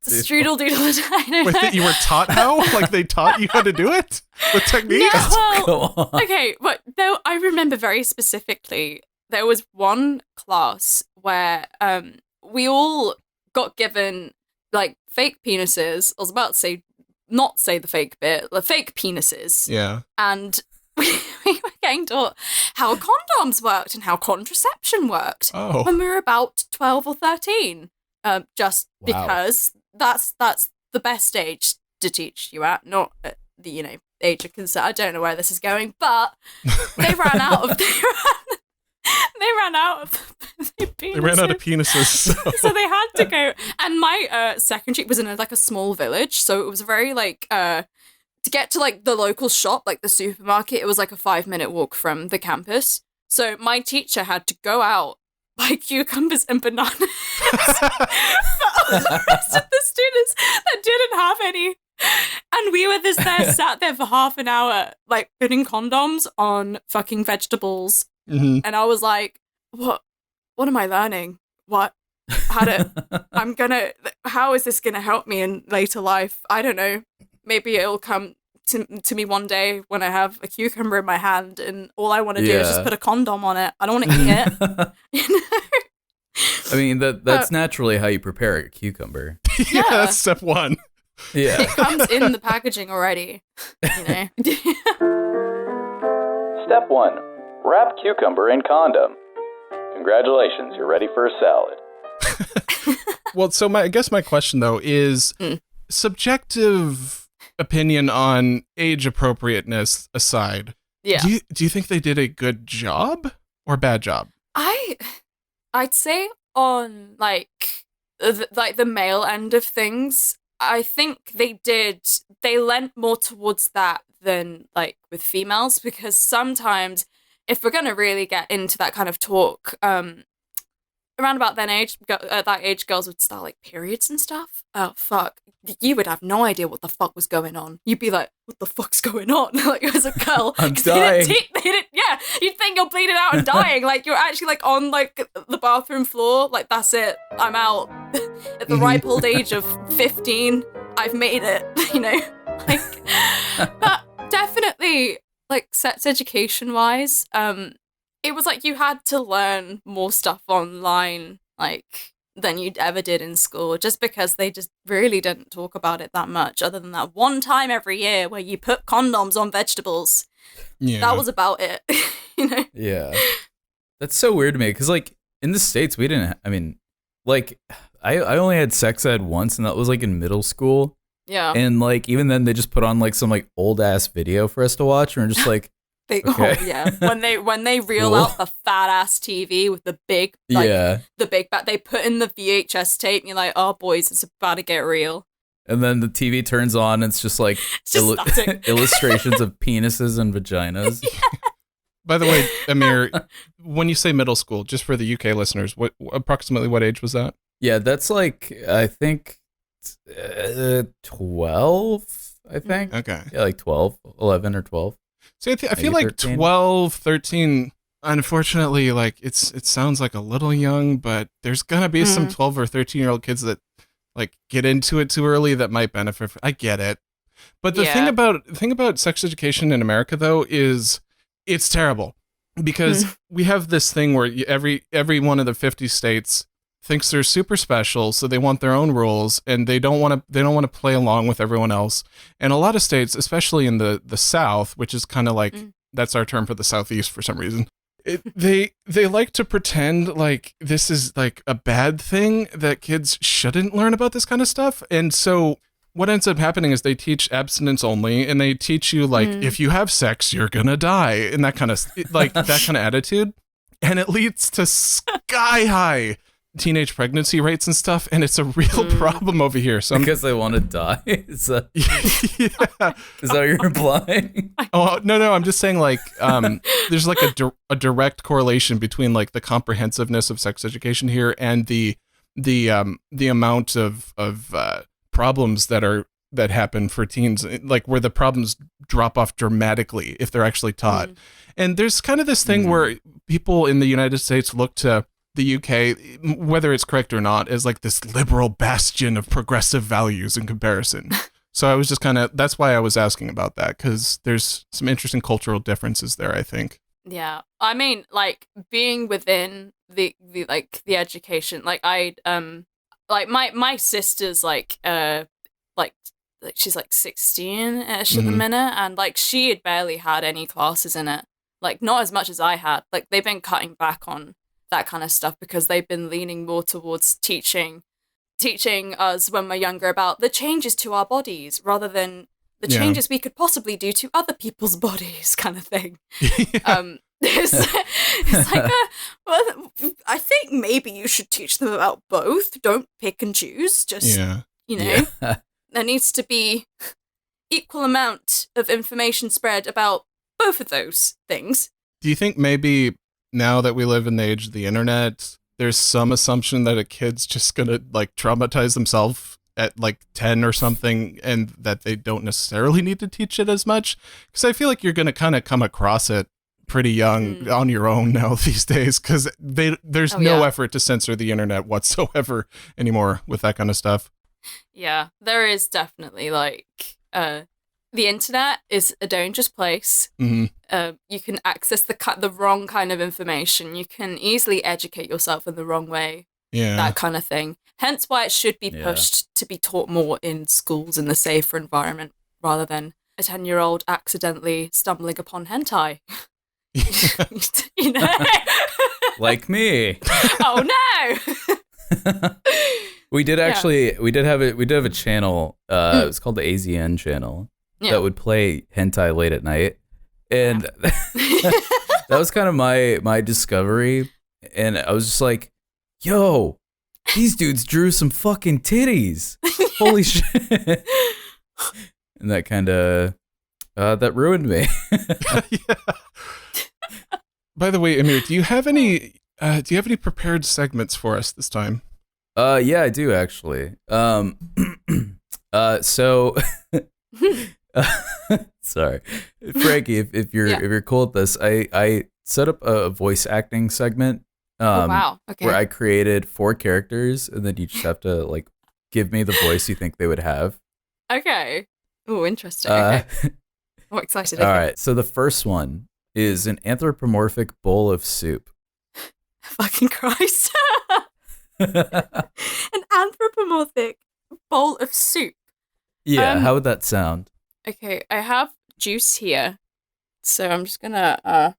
[SPEAKER 2] Strudel doodle the dandy.
[SPEAKER 1] Wait, you were taught how? Like they taught you how to do it with techniques?
[SPEAKER 2] No,
[SPEAKER 3] Go
[SPEAKER 2] well,
[SPEAKER 3] on.
[SPEAKER 2] okay, but though I remember very specifically, there was one class where we all got given like fake penises. I was about to say, not say the fake bit, the fake penises.
[SPEAKER 1] Yeah.
[SPEAKER 2] And we were getting taught how condoms worked and how contraception worked when we were about 12 or 13. Just because that's the best age to teach you at, not at the age of consent. I don't know where this is going, but they ran out of they ran out of penises.
[SPEAKER 1] They ran out of penises.
[SPEAKER 2] So they had to go. And my secondary was in a small village, so it was very to get to like the local shop, like the supermarket. It was like a 5-minute walk from the campus. So my teacher had to go out, buy cucumbers and bananas for all the rest of the students that didn't have any. And we were sat there for half an hour, like putting condoms on fucking vegetables.
[SPEAKER 1] Mm-hmm.
[SPEAKER 2] And I was like, what am I learning? How is this gonna help me in later life? I don't know. Maybe it'll come to me one day when I have a cucumber in my hand and all I want to do is just put a condom on it. I don't want to eat it.
[SPEAKER 3] I mean, that's naturally how you prepare a cucumber.
[SPEAKER 1] Yeah, that's step one.
[SPEAKER 3] Yeah.
[SPEAKER 2] It comes in the packaging already,
[SPEAKER 5] Step 1. Wrap cucumber in condom. Congratulations, you're ready for a salad.
[SPEAKER 1] Well, so I guess my question, though, is subjective opinion on age appropriateness aside.
[SPEAKER 2] Yeah.
[SPEAKER 1] Do you think they did a good job or bad job?
[SPEAKER 2] I'd say on the male end of things, I think they lent more towards that than like with females, because sometimes if we're going to really get into that kind of talk, around about that age, girls would start like periods and stuff. Oh, fuck. You would have no idea what the fuck was going on. You'd be like, what the fuck's going on? Like, as a girl.
[SPEAKER 3] I'm dying.
[SPEAKER 2] You'd think you're bleeding out and dying. Like, you're actually like on like the bathroom floor. Like, that's it. I'm out. At the ripe old age of 15, I've made it, Like, but definitely, like, sex education-wise, it was like you had to learn more stuff online, like, than you ever did in school, just because they just really didn't talk about it that much, other than that one time every year where you put condoms on vegetables.
[SPEAKER 1] Yeah.
[SPEAKER 2] That was about it,
[SPEAKER 3] Yeah. That's so weird to me, because, like, in the States, we didn't, I only had sex ed once, and that was, like, in middle school.
[SPEAKER 2] Yeah.
[SPEAKER 3] And, like, even then, they just put on, like, some, like, old-ass video for us to watch, and we're just like, okay.
[SPEAKER 2] Oh, yeah. When they reel out the fat-ass TV with the big, the big back, they put in the VHS tape, and you're like, oh, boys, it's about to get real.
[SPEAKER 3] And then the TV turns on, and it's just, like, illustrations of penises and vaginas.
[SPEAKER 2] Yeah.
[SPEAKER 1] By the way, Amir, when you say middle school, just for the UK listeners, approximately what age was that?
[SPEAKER 3] Yeah, that's, like, I think 12, I think.
[SPEAKER 1] Okay.
[SPEAKER 3] Yeah, like 12, 11 or 12.
[SPEAKER 1] See, I feel like
[SPEAKER 3] 13?
[SPEAKER 1] 12, 13, unfortunately, like, it sounds like a little young, but there's going to be some 12 or 13-year-old kids that, like, get into it too early that might benefit. I get it. But the thing about sex education in America, though, is it's terrible. Because we have this thing where every one of the 50 states thinks they're super special, so they want their own rules, and they don't want to play along with everyone else. And a lot of states, especially in the South, which is kind of like that's our term for the Southeast for some reason, they like to pretend like this is like a bad thing, that kids shouldn't learn about this kind of stuff. And so what ends up happening is they teach abstinence only, and they teach you like if you have sex, you're gonna die, and that kind of like that kind of attitude, and it leads to sky high teenage pregnancy rates and stuff, and it's a real problem over here. So
[SPEAKER 3] because they want to die? Is that what you're implying?
[SPEAKER 1] Oh, no, I'm just saying, like, there's like a direct correlation between like the comprehensiveness of sex education here and the the amount of problems that happen for teens, like where the problems drop off dramatically if they're actually taught. And there's kind of this thing where people in the United States look to the UK, whether it's correct or not, as like this liberal bastion of progressive values in comparison. So I was just that's why I was asking about that, because there's some interesting cultural differences there, I think.
[SPEAKER 2] Yeah. I mean, like, being within the education, like, like, my sister's, like, she's, like, 16-ish at the minute, and, like, she had barely had any classes in it. Like, not as much as I had. Like, they've been cutting back on that kind of stuff because they've been leaning more towards teaching us when we're younger about the changes to our bodies rather than the changes we could possibly do to other people's bodies, kind of thing. It's like, well, I think maybe you should teach them about both. Don't pick and choose. Just, there needs to be equal amount of information spread about both of those things.
[SPEAKER 1] Do you think maybe now that we live in the age of the internet, there's some assumption that a kid's just gonna like traumatize themselves at like 10 or something, and that they don't necessarily need to teach it as much? Because I feel like you're gonna kind of come across it pretty young on your own now these days, because there's no effort to censor the internet whatsoever anymore with that kind of stuff.
[SPEAKER 2] Yeah, there is definitely like the internet is a dangerous place. You can access the wrong kind of information. You can easily educate yourself in the wrong way. Yeah, that kind of thing. Hence why it should be pushed to be taught more in schools in the safer environment rather than a 10-year-old accidentally stumbling upon hentai. You know?
[SPEAKER 3] Like me.
[SPEAKER 2] Oh no.
[SPEAKER 3] We did have a channel. It was called the AZN channel that would play hentai late at night, and that was kind of my discovery. And I was just like, "Yo, these dudes drew some fucking titties! Holy shit!" And that kind of that ruined me.
[SPEAKER 1] By the way, Amir, do you have any prepared segments for us this time?
[SPEAKER 3] Yeah, I do actually. So sorry, Frankie, if you're cool with this, I set up a voice acting segment.
[SPEAKER 2] Wow. Okay.
[SPEAKER 3] Where I created 4 characters, and then you just have to like give me the voice you think they would have.
[SPEAKER 2] Okay. Oh, interesting. Okay. I'm excited.
[SPEAKER 3] All right. So the first one is an anthropomorphic bowl of soup.
[SPEAKER 2] Fucking Christ. An anthropomorphic bowl of soup.
[SPEAKER 3] Yeah, how would that sound?
[SPEAKER 2] Okay, I have juice here, so I'm just gonna
[SPEAKER 1] That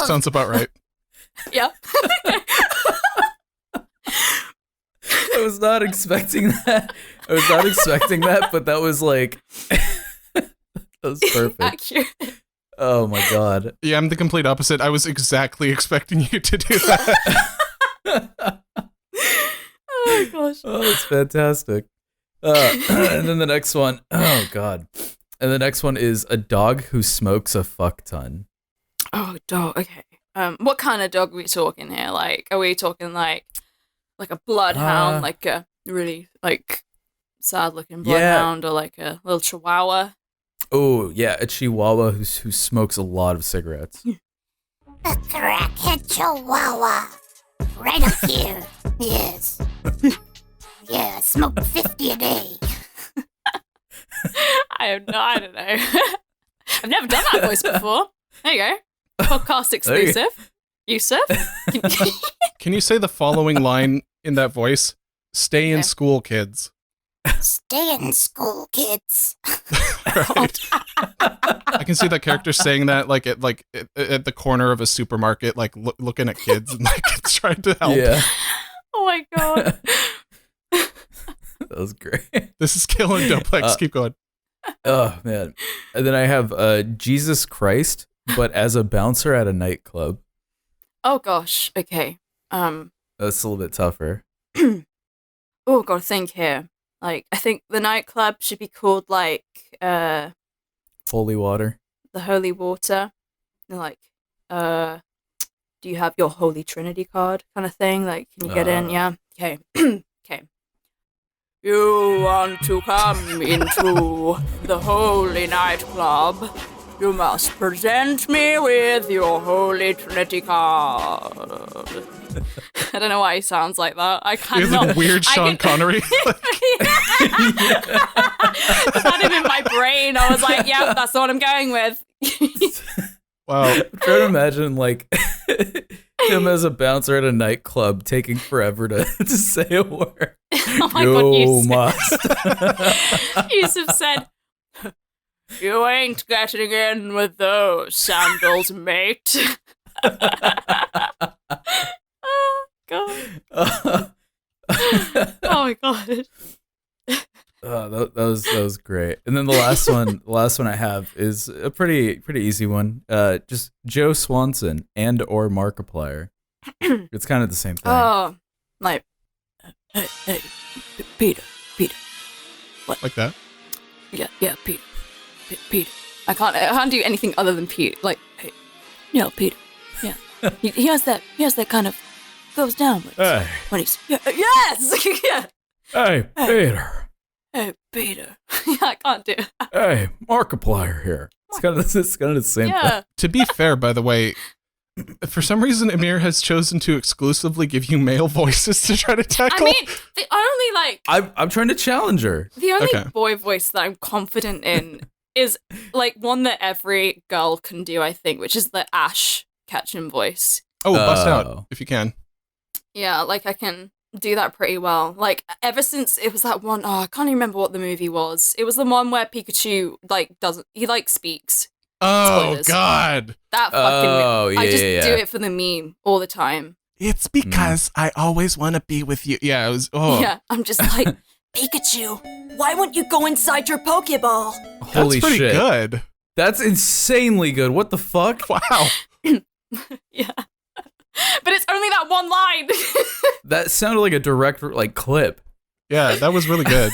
[SPEAKER 1] sounds about right.
[SPEAKER 2] Yeah.
[SPEAKER 3] I was not expecting that. But that was like that was perfect.
[SPEAKER 2] Accurate.
[SPEAKER 3] Oh my god.
[SPEAKER 1] Yeah, I'm the complete opposite. I was exactly expecting you to do that.
[SPEAKER 2] Oh my gosh.
[SPEAKER 3] Oh, it's fantastic. And then the next one, oh god. And the next one is a dog who smokes a fuck ton.
[SPEAKER 2] Oh, dog. Okay. What kind of dog are we talking here? Like, are we talking like a bloodhound, like a really like sad-looking bloodhound, or like a little chihuahua?
[SPEAKER 3] Oh yeah, a chihuahua who smokes a lot of cigarettes.
[SPEAKER 4] A crackhead chihuahua. Right up here. Yes. Yeah, I smoke 50 a day.
[SPEAKER 2] I don't know. I've never done that voice before. There you go. Podcast exclusive. Yusuf.
[SPEAKER 1] Can you say the following line in that voice? Stay in school, kids.
[SPEAKER 4] Stay in school, kids.
[SPEAKER 1] Right. I can see that character saying that like at the corner of a supermarket, like looking at kids and like trying to help.
[SPEAKER 3] Yeah.
[SPEAKER 2] Oh my god.
[SPEAKER 3] That was great.
[SPEAKER 1] This is killing Doplex. Keep going.
[SPEAKER 3] Oh man. And then I have Jesus Christ, but as a bouncer at a nightclub.
[SPEAKER 2] Oh gosh. Okay.
[SPEAKER 3] That's a little bit tougher.
[SPEAKER 2] Oh, gotta think here. Like, I think the nightclub should be called like
[SPEAKER 3] Holy water.
[SPEAKER 2] The Holy Water. Like, do you have your Holy Trinity card kind of thing? Like, can you get in? Yeah. Okay. Okay. You want to come into the Holy Nightclub? You must present me with your Holy Trinity card. I don't know why he sounds like that. I
[SPEAKER 1] You
[SPEAKER 2] kind
[SPEAKER 1] have
[SPEAKER 2] of
[SPEAKER 1] like weird Sean Connery.
[SPEAKER 2] Just had him in my brain. I was like, yeah, that's the one I'm going with.
[SPEAKER 1] Wow.
[SPEAKER 3] I'm trying to imagine like him as a bouncer at a nightclub taking forever to say a word.
[SPEAKER 2] Oh my
[SPEAKER 3] You
[SPEAKER 2] God,
[SPEAKER 3] must.
[SPEAKER 2] Yusuf said, "You ain't getting in with those sandals, mate." Oh God. Oh my God.
[SPEAKER 3] That was great. And then the last one I have is a pretty easy one. Just Joe Swanson and or Markiplier. It's kind of the same thing.
[SPEAKER 2] Oh, like, hey, Peter.
[SPEAKER 1] Like that?
[SPEAKER 2] Yeah, Peter. I can't do anything other than Pete. Like, hey, Peter. Yeah, he has that kind of goes downwards
[SPEAKER 3] Hey,
[SPEAKER 2] when he's yes, yeah.
[SPEAKER 3] hey, Peter.
[SPEAKER 2] Hey, Peter. Yeah, I can't do it.
[SPEAKER 3] Hey, Markiplier here. It's kind of the same thing.
[SPEAKER 2] Yeah.
[SPEAKER 1] To be fair, by the way, for some reason, Amir has chosen to exclusively give you male voices to try to tackle.
[SPEAKER 2] I mean, the only
[SPEAKER 3] I'm trying to challenge her.
[SPEAKER 2] the only
[SPEAKER 1] Okay.
[SPEAKER 2] boy voice that I'm confident in is like one that every girl can do, I think, which is the Ash Ketchum voice.
[SPEAKER 1] Oh, bust
[SPEAKER 3] Oh.
[SPEAKER 1] out if you can.
[SPEAKER 2] Yeah, like I can do that pretty well. Like ever since it was that one, I can't even remember what the movie was. It was the one where Pikachu speaks.
[SPEAKER 1] Oh,
[SPEAKER 2] Spoilers.
[SPEAKER 1] God.
[SPEAKER 2] That fucking
[SPEAKER 3] Oh,
[SPEAKER 2] I
[SPEAKER 3] yeah,
[SPEAKER 2] just
[SPEAKER 3] yeah,
[SPEAKER 2] do
[SPEAKER 3] yeah.
[SPEAKER 2] it for the meme all the time.
[SPEAKER 1] It's because I always want to be with you. Yeah, it was. Oh,
[SPEAKER 2] Yeah, I'm just like, Pikachu, why won't you go inside your Pokeball?
[SPEAKER 1] that's
[SPEAKER 3] Holy
[SPEAKER 1] pretty
[SPEAKER 3] shit.
[SPEAKER 1] good.
[SPEAKER 3] That's insanely good. What the fuck?
[SPEAKER 1] Wow.
[SPEAKER 2] Yeah. But it's only that one line.
[SPEAKER 3] That sounded like a direct like clip.
[SPEAKER 1] Yeah, that was really good.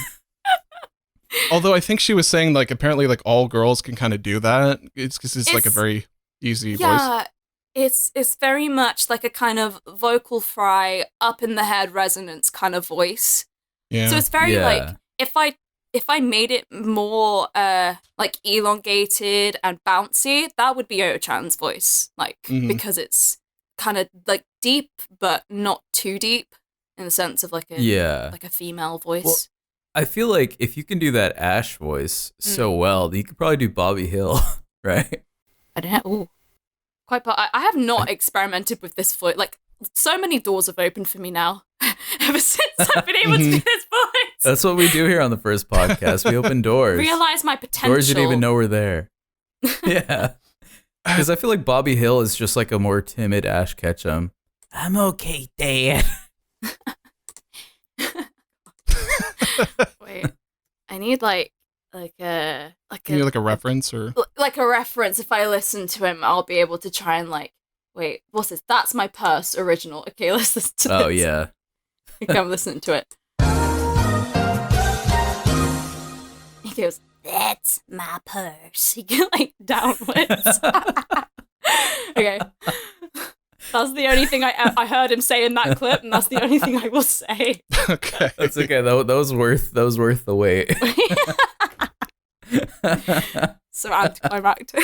[SPEAKER 1] Although I think she was saying like apparently like all girls can kind of do that. It's because it's like a
[SPEAKER 2] It's-
[SPEAKER 1] very easy voice.
[SPEAKER 2] Yeah, it's very much like a kind of vocal fry, up in the head resonance kind of voice.
[SPEAKER 1] Yeah.
[SPEAKER 2] So it's very
[SPEAKER 3] Yeah.
[SPEAKER 2] like if I made it more like elongated and bouncy, that would be Ota-Chan's voice. Like
[SPEAKER 1] Mhm.
[SPEAKER 2] because it's kind of like deep but not too deep in the sense of like a
[SPEAKER 3] Yeah.
[SPEAKER 2] like a female voice.
[SPEAKER 3] Well, I feel like if you can do that Ash voice so well, then you could probably do Bobby Hill, right?
[SPEAKER 2] I don't know. Ooh. I have not experimented with this voice. Like, so many doors have opened for me now. Ever since I've been able to do this voice.
[SPEAKER 3] That's what we do here on the first podcast. We open doors.
[SPEAKER 2] Realize my potential.
[SPEAKER 3] Doors you didn't even know were there. Yeah. Because I feel like Bobby Hill is just like a more timid Ash Ketchum. I'm okay, Dad.
[SPEAKER 2] Wait, I need like a
[SPEAKER 1] Can you like a reference or?
[SPEAKER 2] like a reference. If I listen to him, I'll be able to try and like. Wait, what's this? That's my purse original. Okay, let's listen to this.
[SPEAKER 3] Oh, yeah.
[SPEAKER 2] Okay, I'm listening to it. He goes,
[SPEAKER 4] That's my purse.
[SPEAKER 2] he goes like downwards. Okay. That's the only thing I heard him say in that clip, and that's the only thing I will say.
[SPEAKER 1] Okay.
[SPEAKER 3] That's okay. That was worth the wait.
[SPEAKER 2] So anticlimactic.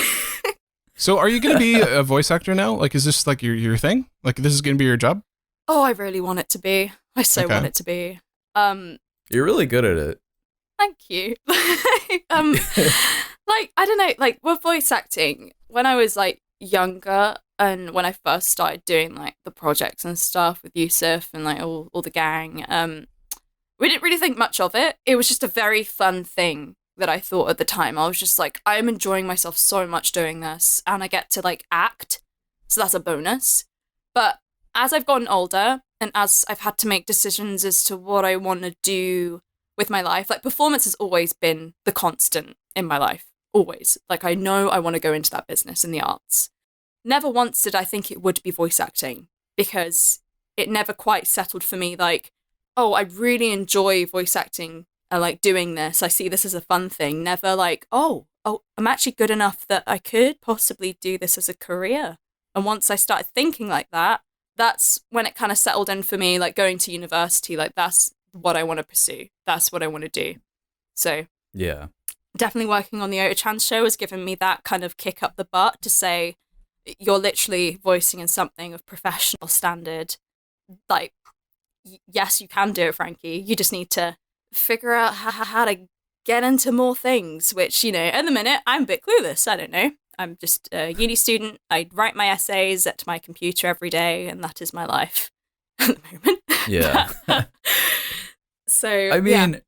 [SPEAKER 1] So are you going to be a voice actor now? Like, is this like your thing? Like, this is going to be your job?
[SPEAKER 2] Oh, I really want it to be. I so
[SPEAKER 1] Okay.
[SPEAKER 2] want it to be.
[SPEAKER 3] You're really good at it.
[SPEAKER 2] Thank you. Like, I don't know, like with voice acting, when I was like younger and when I first started doing like the projects and stuff with Yusuf and like all the gang, we didn't really think much of it. It was just a very fun thing that I thought at the time. I was just like, I'm enjoying myself so much doing this and I get to like act. So that's a bonus. But as I've gotten older and as I've had to make decisions as to what I want to do with my life, like performance has always been the constant in my life. Always. Like I know I want to go into that business in the arts. Never once did I think it would be voice acting because it never quite settled for me like, oh, I really enjoy voice acting and like doing this. I see this as a fun thing. Never like, oh, I'm actually good enough that I could possibly do this as a career. And once I started thinking like that, that's when it kind of settled in for me, like going to university, like that's what I want to pursue. That's what I want to do. So
[SPEAKER 3] Yeah.
[SPEAKER 2] definitely working on the Ota-Chan show has given me that kind of kick up the butt to say, you're literally voicing in something of professional standard. Like, yes, you can do it, Frankie. You just need to figure out how to get into more things, which, you know, at the minute, I'm a bit clueless. I don't know. I'm just a uni student. I write my essays at my computer every day, and that is my life at the moment.
[SPEAKER 3] Yeah.
[SPEAKER 2] So,
[SPEAKER 3] I mean,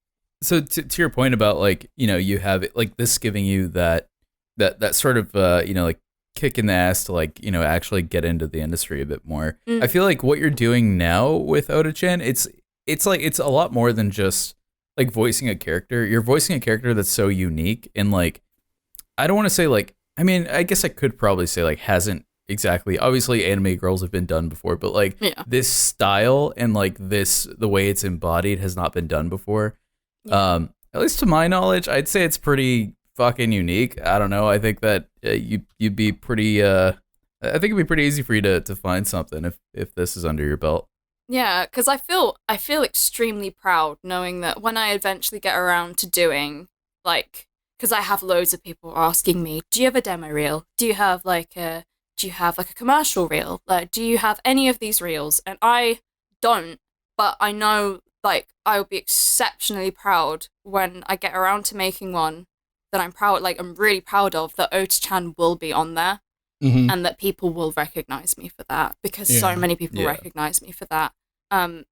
[SPEAKER 3] so to your point about, like, you know, you have it, like, this giving you that sort of, you know, like, kick in the ass to, like, you know, actually get into the industry a bit more. I feel like what you're doing now with Ota-Chan, it's like, it's a lot more than just like voicing a character. You're voicing a character that's so unique, and like, I don't want to say like, I mean, I guess I could probably say like hasn't exactly, obviously anime girls have been done before, but like this style and like the way it's embodied has not been done before. At least to my knowledge, I'd say it's pretty fucking unique. I don't know. I think that you'd be pretty. I think it'd be pretty easy for you to find something if this is under your belt.
[SPEAKER 2] Yeah, because I feel extremely proud knowing that when I eventually get around to doing, like, because I have loads of people asking me, do you have a demo reel? Do you have like a commercial reel? Like, do you have any of these reels? And I don't, but I know, like, I will be exceptionally proud when I get around to making one that I'm really proud of, that Ota-Chan will be on there. And that people will recognize me for that, because so many people recognize me for that. And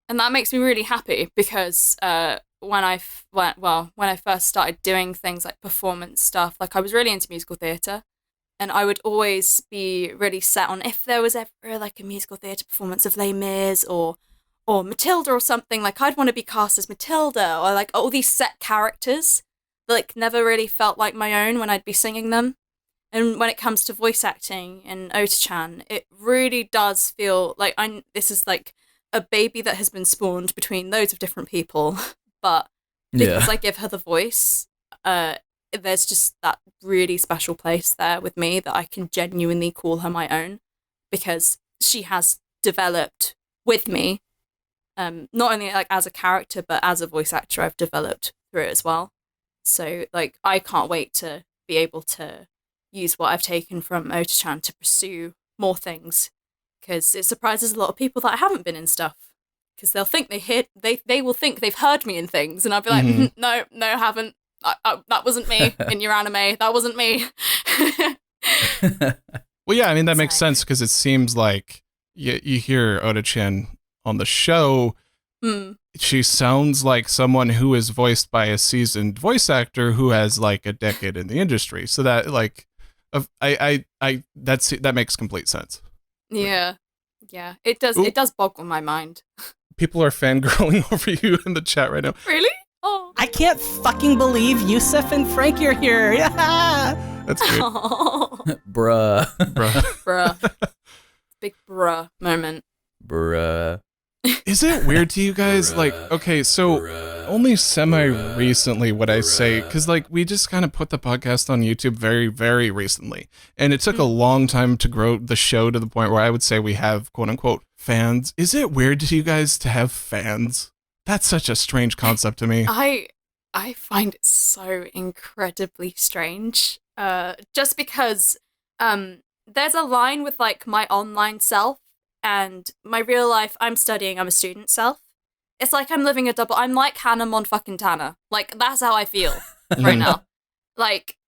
[SPEAKER 2] that makes me really happy, because when I first started doing things like performance stuff, like I was really into musical theatre, and I would always be really set on if there was ever like a musical theatre performance of Les Mis or Matilda or something, like I'd want to be cast as Matilda, or like all these set characters that like never really felt like my own when I'd be singing them. And when it comes to voice acting in Ota-Chan, it really does feel like this is like a baby that has been spawned between loads of different people. But because I give her the voice, there's just that really special place there with me that I can genuinely call her my own, because she has developed with me, not only like as a character, but as a voice actor, I've developed through it as well. So like, I can't wait to be able to use what I've taken from Ota-Chan to pursue more things, because it surprises a lot of people that I haven't been in stuff, because they'll think they will think they've heard me in things, and I'll be like, no, I haven't. That wasn't me in your anime. That wasn't me.
[SPEAKER 1] Well, yeah, I mean, that makes sense, because it seems like you hear Ota-Chan on the show. She sounds like someone who is voiced by a seasoned voice actor who has like a decade in the industry. So that like, that makes complete sense.
[SPEAKER 2] Yeah, it does. Ooh. It does boggle my mind.
[SPEAKER 1] People are fangirling over you in the chat right now.
[SPEAKER 2] Really? Oh,
[SPEAKER 6] I can't fucking believe Yusuf and Frankie are here. Yeah,
[SPEAKER 1] that's good.
[SPEAKER 3] Bruh.
[SPEAKER 2] Big bruh moment.
[SPEAKER 3] Bruh.
[SPEAKER 1] Is it weird to you guys? Like, okay, so only semi-recently would I say, because like we just kind of put the podcast on YouTube very, very recently, and it took a long time to grow the show to the point where I would say we have quote-unquote fans. Is it weird to you guys to have fans? That's such a strange concept to me.
[SPEAKER 2] I find it so incredibly strange, just because there's a line with like my online self and my real life, I'm a student self. It's like I'm living a double. I'm like Hannah Montana. Like, that's how I feel right now. Like,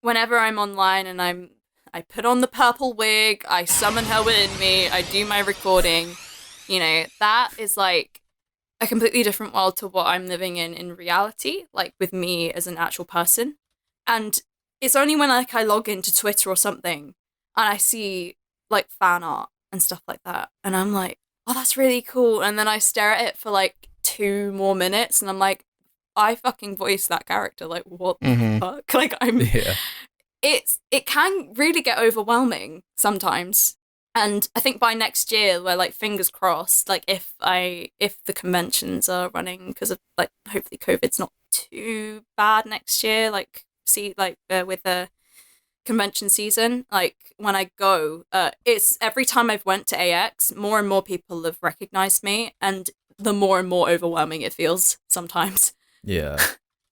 [SPEAKER 2] whenever I'm online and I put on the purple wig, I summon her within me, I do my recording, you know, that is like a completely different world to what I'm living in reality, like with me as an actual person. And it's only when like I log into Twitter or something and I see like fan art and stuff like that, and I'm like, oh, that's really cool, and then I stare at it for like 2 more minutes and I'm like, I fucking voiced that character, like what the fuck? Like it can really get overwhelming sometimes. And I think by next year, we're like, fingers crossed, like if the conventions are running, because of like hopefully COVID's not too bad next year, like with the convention season, like when I go, it's every time I've went to AX, more and more people have recognized me, and the more and more overwhelming it feels sometimes.
[SPEAKER 3] Yeah.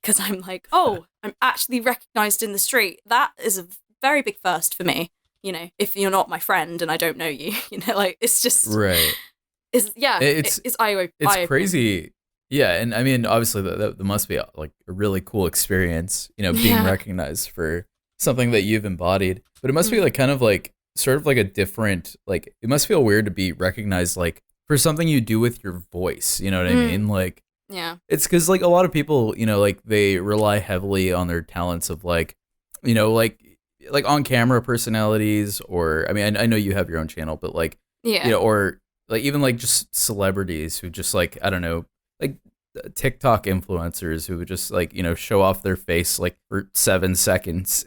[SPEAKER 2] Because I'm like, oh, I'm actually recognized in the street. That is a very big first for me. You know, if you're not my friend and I don't know you, you know, like it's just
[SPEAKER 3] Right.
[SPEAKER 2] It's eye-opening.
[SPEAKER 3] Crazy. Yeah, and I mean, obviously, that must be like a really cool experience, you know, being recognized for something that you've embodied. But it must be like kind of like sort of like a different, like it must feel weird to be recognized like for something you do with your voice. You know what I mean? Like,
[SPEAKER 2] yeah,
[SPEAKER 3] it's because like a lot of people, you know, like they rely heavily on their talents of like, you know, like on camera personalities, or I mean, I know you have your own channel, but like, you know, or like even like just celebrities who just like, I don't know, like TikTok influencers who would just like, you know, show off their face like for 7 seconds,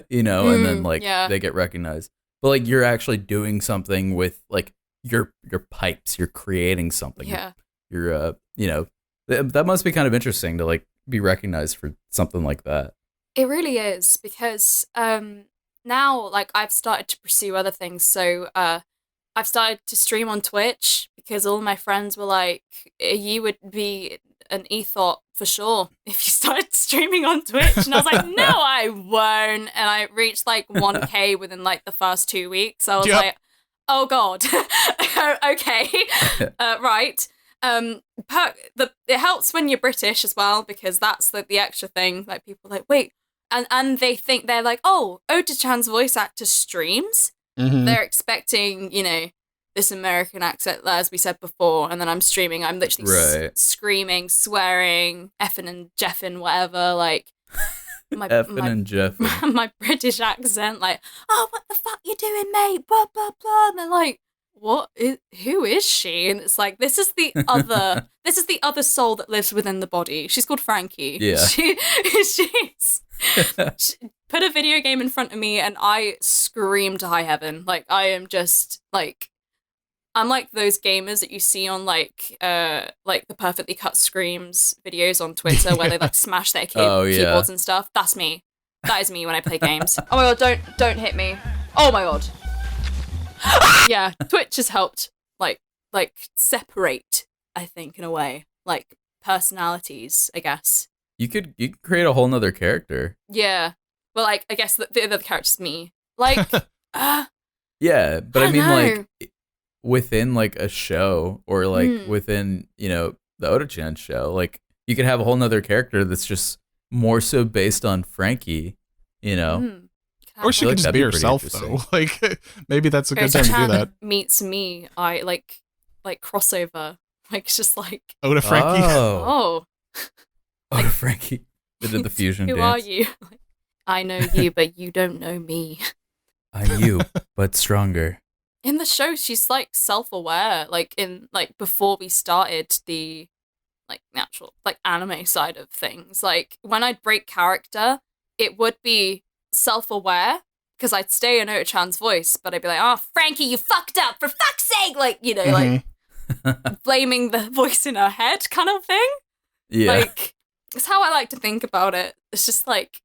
[SPEAKER 3] you know, and then like they get recognized. But like you're actually doing something with like your pipes, you're creating something.
[SPEAKER 2] Yeah.
[SPEAKER 3] You're you know, that must be kind of interesting to like be recognized for something like that.
[SPEAKER 2] It really is, because now like I've started to pursue other things. So I've started to stream on Twitch because all my friends were like, you would be an ethot for sure if you started streaming on Twitch. And I was like, no, I won't. And I reached like 1K within like the first 2 weeks. I was like, oh God. Okay. Right. It helps when you're British as well, because that's like the extra thing. Like people are like, wait. And they think they're like, oh, Ota-Chan's voice actor streams. They're expecting, you know, this American accent, as we said before, and then I'm streaming. I'm literally screaming, swearing, effing and jeffing, whatever. Like my
[SPEAKER 3] and jeffing.
[SPEAKER 2] My British accent, like, oh, what the fuck you doing, mate? Blah blah blah. And they're like, who is she? And it's like, this is the other soul that lives within the body. She's called Frankie.
[SPEAKER 3] Yeah.
[SPEAKER 2] She's put a video game in front of me and I scream to high heaven. Like, I am just like, I'm like those gamers that you see on like the perfectly cut screams videos on Twitter where they like smash their keyboards and stuff. That's me. That is me when I play games. Oh my god, don't hit me. Oh my god. Yeah, Twitch has helped like separate, I think, in a way, like personalities, I guess.
[SPEAKER 3] You could create a whole nother character.
[SPEAKER 2] Yeah. Well, like, I guess the other character's me. Like,
[SPEAKER 3] yeah, but I mean,
[SPEAKER 2] know.
[SPEAKER 3] like, within, like, a show, or, like, within, you know, the Ota-Chan show, like, you could have a whole nother character that's just more so based on Frankie, you know?
[SPEAKER 1] Or she could just be herself, though. Like, maybe that's a good time to do that.
[SPEAKER 2] Meets me, I, like crossover. Like, it's just like...
[SPEAKER 1] Ota Frankie.
[SPEAKER 2] Oh.
[SPEAKER 3] Ota Frankie. They did the fusion dance.
[SPEAKER 2] Who are you? I know you, but you don't know me.
[SPEAKER 3] I'm you, but stronger.
[SPEAKER 2] In the show, she's like self-aware. Like before we started the like natural like anime side of things. Like when I'd break character, it would be self-aware because I'd stay in Ota-Chan's voice, but I'd be like, "Oh, Frankie, you fucked up for fuck's sake!" Like, you know, like blaming the voice in her head, kind of thing.
[SPEAKER 3] Yeah,
[SPEAKER 2] like it's how I like to think about it. It's just like.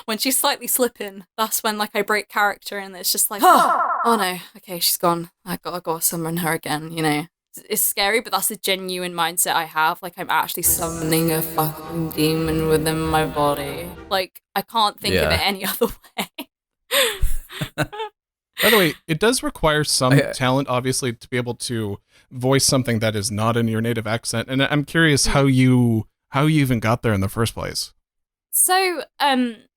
[SPEAKER 2] When she's slightly slipping, that's when like I break character and it's just like, oh no, okay, she's gone. I gotta summon her again, you know. It's scary, but that's the genuine mindset I have. Like, I'm actually summoning a fucking demon within my body. Like, I can't think of it any other way.
[SPEAKER 1] By the way, it does require some talent, obviously, to be able to voice something that is not in your native accent. And I'm curious how you even got there in the first place.
[SPEAKER 2] So,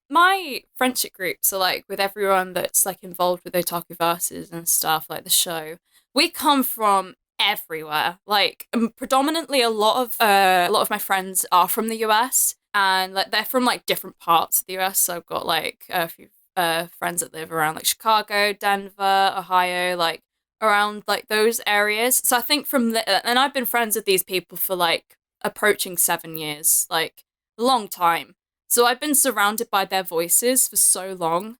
[SPEAKER 2] my friendship group, so like with everyone that's like involved with otaku-vs and stuff, like the show, we come from everywhere. Like predominantly a lot of my friends are from the US, and like they're from like different parts of the US. So I've got like a few friends that live around like Chicago, Denver, Ohio, like around like those areas. So I think and I've been friends with these people for like approaching 7 years, like a long time. So I've been surrounded by their voices for so long,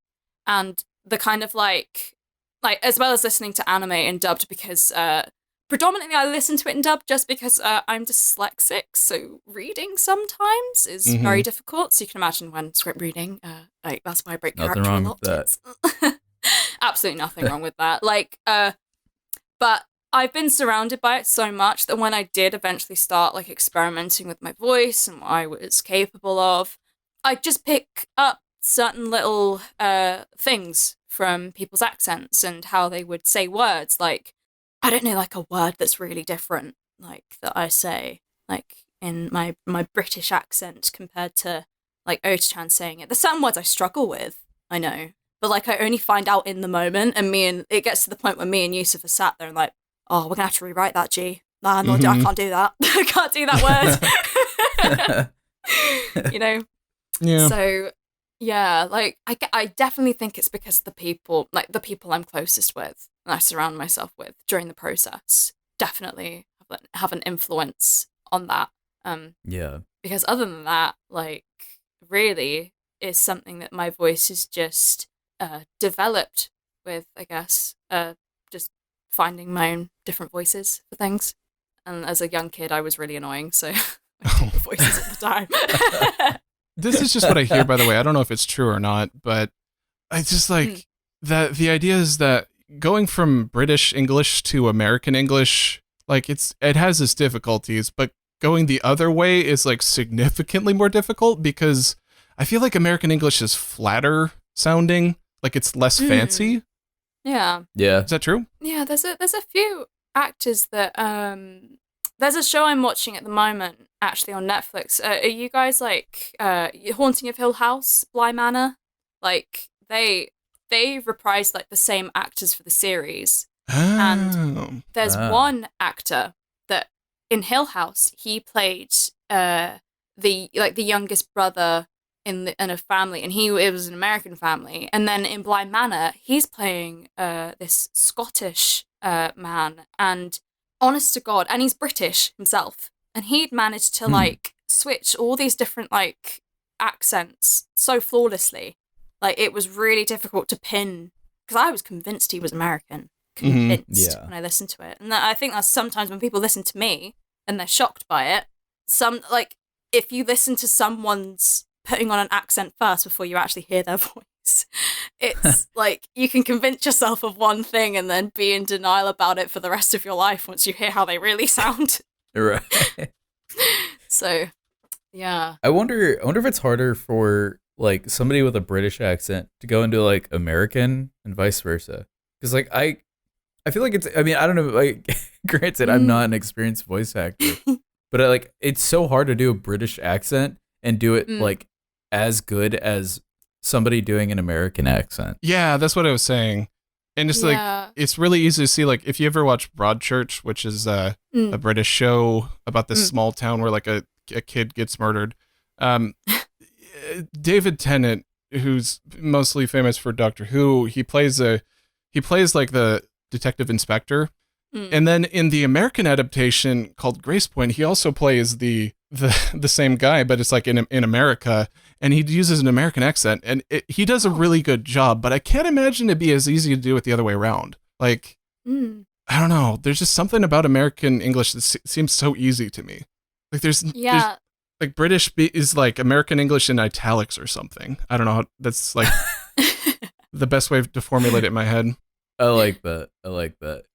[SPEAKER 2] and the kind of like as well as listening to anime and dubbed, because predominantly I listen to it in dub just because I'm dyslexic, so reading sometimes is very difficult. So you can imagine when script reading, like that's why I break
[SPEAKER 3] Nothing
[SPEAKER 2] character
[SPEAKER 3] wrong
[SPEAKER 2] a lot.
[SPEAKER 3] with that.
[SPEAKER 2] Absolutely nothing wrong with that. Like, but I've been surrounded by it so much that when I did eventually start like experimenting with my voice and what I was capable of, I just pick up certain little things from people's accents and how they would say words. Like, I don't know, like a word that's really different, like that I say, like in my British accent compared to like Ota-Chan saying it. There's certain words I struggle with, I know, but like I only find out in the moment, and it gets to the point where me and Yusuf are sat there and like, oh, we're gonna have to rewrite that, G. Nah, no, I can't do that. I can't do that word. You know?
[SPEAKER 1] Yeah.
[SPEAKER 2] So, yeah, like, I definitely think it's because the people I'm closest with and I surround myself with during the process definitely have an influence on that.
[SPEAKER 3] Yeah.
[SPEAKER 2] Because other than that, like, really is something that my voice is just developed with, I guess, just finding my own different voices for things. And as a young kid, I was really annoying, so I did the voices at the time.
[SPEAKER 1] This is just what I hear, by the way. I don't know if it's true or not, but I just like that the idea is that going from British English to American English, like it has its difficulties, but going the other way is like significantly more difficult because I feel like American English is flatter sounding, like it's less fancy.
[SPEAKER 2] Yeah.
[SPEAKER 3] Yeah.
[SPEAKER 1] Is that true?
[SPEAKER 2] Yeah, there's a few actors that there's a show I'm watching at the moment actually on Netflix. Are you guys like Haunting of Hill House, Bly Manor? Like they reprised like the same actors for the series.
[SPEAKER 1] Oh.
[SPEAKER 2] And there's one actor that in Hill House he played the youngest brother in a family, and it was an American family. And then in Bly Manor, he's playing this Scottish man, and honest to God, and he's British himself, and he'd managed to like switch all these different like accents so flawlessly. Like it was really difficult to pin because I was convinced he was American. Convinced when I listened to it, and I think that's sometimes when people listen to me and they're shocked by it. Some like if you listen to someone's putting on an accent first before you actually hear their voice, it's like you can convince yourself of one thing and then be in denial about it for the rest of your life once you hear how they really sound.
[SPEAKER 3] Right.
[SPEAKER 2] So, yeah.
[SPEAKER 3] I wonder if it's harder for like somebody with a British accent to go into like American and vice versa. Because like I feel like it's, I mean, I don't know, like granted I'm not an experienced voice actor, but it's so hard to do a British accent and do it like as good as somebody doing an American accent.
[SPEAKER 1] Yeah, that's what I was saying. And it's like, it's really easy to see, like, if you ever watch Broadchurch, which is a British show about this small town where, like, a kid gets murdered. David Tennant, who's mostly famous for Doctor Who, he plays like, the detective inspector. And then in the American adaptation called Grace Point, he also plays the same guy, but it's like in America, and he uses an American accent, and he does a really good job, but I can't imagine it'd be as easy to do it the other way around. Like, I don't know. There's just something about American English that seems so easy to me. Like there's like British is like American English in italics or something. I don't know. That's like the best way to formulate it in my head.
[SPEAKER 3] I like that.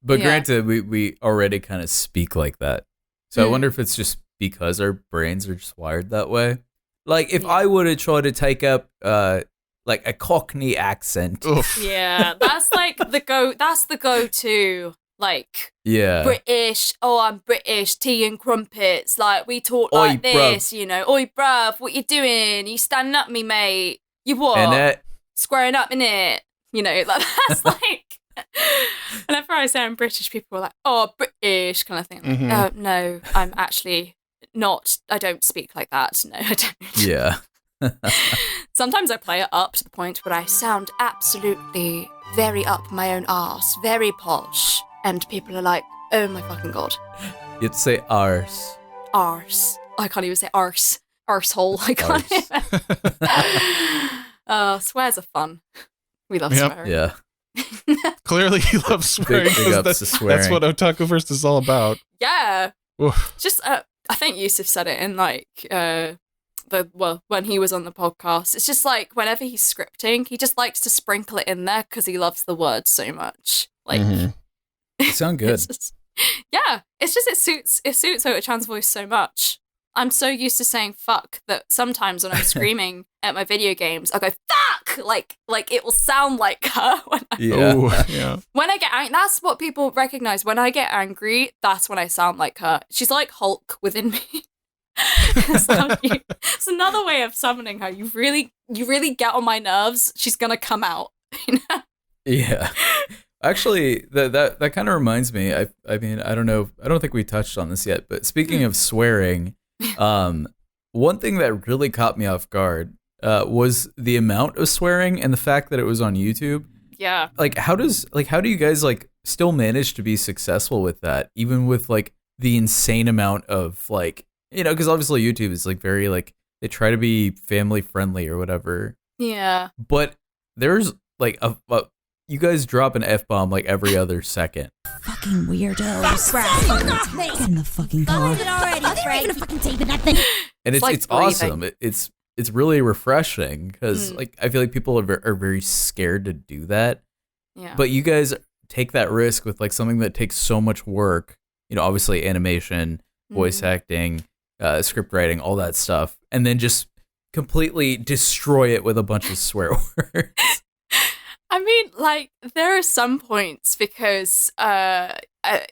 [SPEAKER 3] But granted, we already kind of speak like that. So I wonder if it's just because our brains are just wired that way. Like if I were to try to take up like a Cockney accent.
[SPEAKER 1] Oof.
[SPEAKER 2] Yeah, that's like that's the go-to. Like British, I'm British, tea and crumpets. Like we talk like this, you know. Oi, bruv, what you doing? You standing up me, mate? You what? Squaring up, innit? You know, like that's like. Whenever I say I'm British, people are like, "Oh, British," kind of thing. Like, no, I'm actually not. I don't speak like that. No, I don't.
[SPEAKER 3] Yeah.
[SPEAKER 2] Sometimes I play it up to the point where I sound absolutely very up my own arse, very posh, and people are like, "Oh my fucking god!"
[SPEAKER 3] You have to say arse.
[SPEAKER 2] Arse. I can't even say arse. Arsehole. I can't. Even. Swears are fun. We love swearing.
[SPEAKER 3] Yeah.
[SPEAKER 1] Clearly, he loves swearing.
[SPEAKER 3] Big
[SPEAKER 1] 'cause
[SPEAKER 3] ups to swearing.
[SPEAKER 1] That's what OtakuVs is all about.
[SPEAKER 2] Yeah.
[SPEAKER 1] Oof.
[SPEAKER 2] Just I think Yusuf said it in like when he was on the podcast. It's just like whenever he's scripting, he just likes to sprinkle it in there because he loves the words so much. Like,
[SPEAKER 3] They sound good.
[SPEAKER 2] it's just, yeah, it's just it suits Ota-Chan's voice so much. I'm so used to saying fuck that sometimes when I'm screaming at my video games, I'll go fuck, like it will sound like her when
[SPEAKER 1] Yeah.
[SPEAKER 2] when I get angry. That's what people recognize. When I get angry, that's when I sound like her. She's like Hulk within me. It's another way of summoning her. You really get on my nerves. She's gonna come out. You know?
[SPEAKER 3] Yeah. Actually, that kind of reminds me. I mean, I don't know. I don't think we touched on this yet. But speaking of swearing, one thing that really caught me off guard was the amount of swearing and the fact that it was on YouTube.
[SPEAKER 2] Yeah.
[SPEAKER 3] Like, how do you guys like still manage to be successful with that, even with like the insane amount of like, you know, because obviously YouTube is like very like they try to be family friendly or whatever.
[SPEAKER 2] Yeah.
[SPEAKER 3] But there's like a you guys drop an F-bomb like every other second.
[SPEAKER 7] Fucking weirdos. Get in the fucking car.
[SPEAKER 3] And it's
[SPEAKER 2] like
[SPEAKER 3] awesome. It's really refreshing because like I feel like people are very scared to do that.
[SPEAKER 2] Yeah.
[SPEAKER 3] But you guys take that risk with like something that takes so much work. You know, obviously animation, voice acting, script writing, all that stuff, and then just completely destroy it with a bunch of swear words.
[SPEAKER 2] I mean, like, there are some points because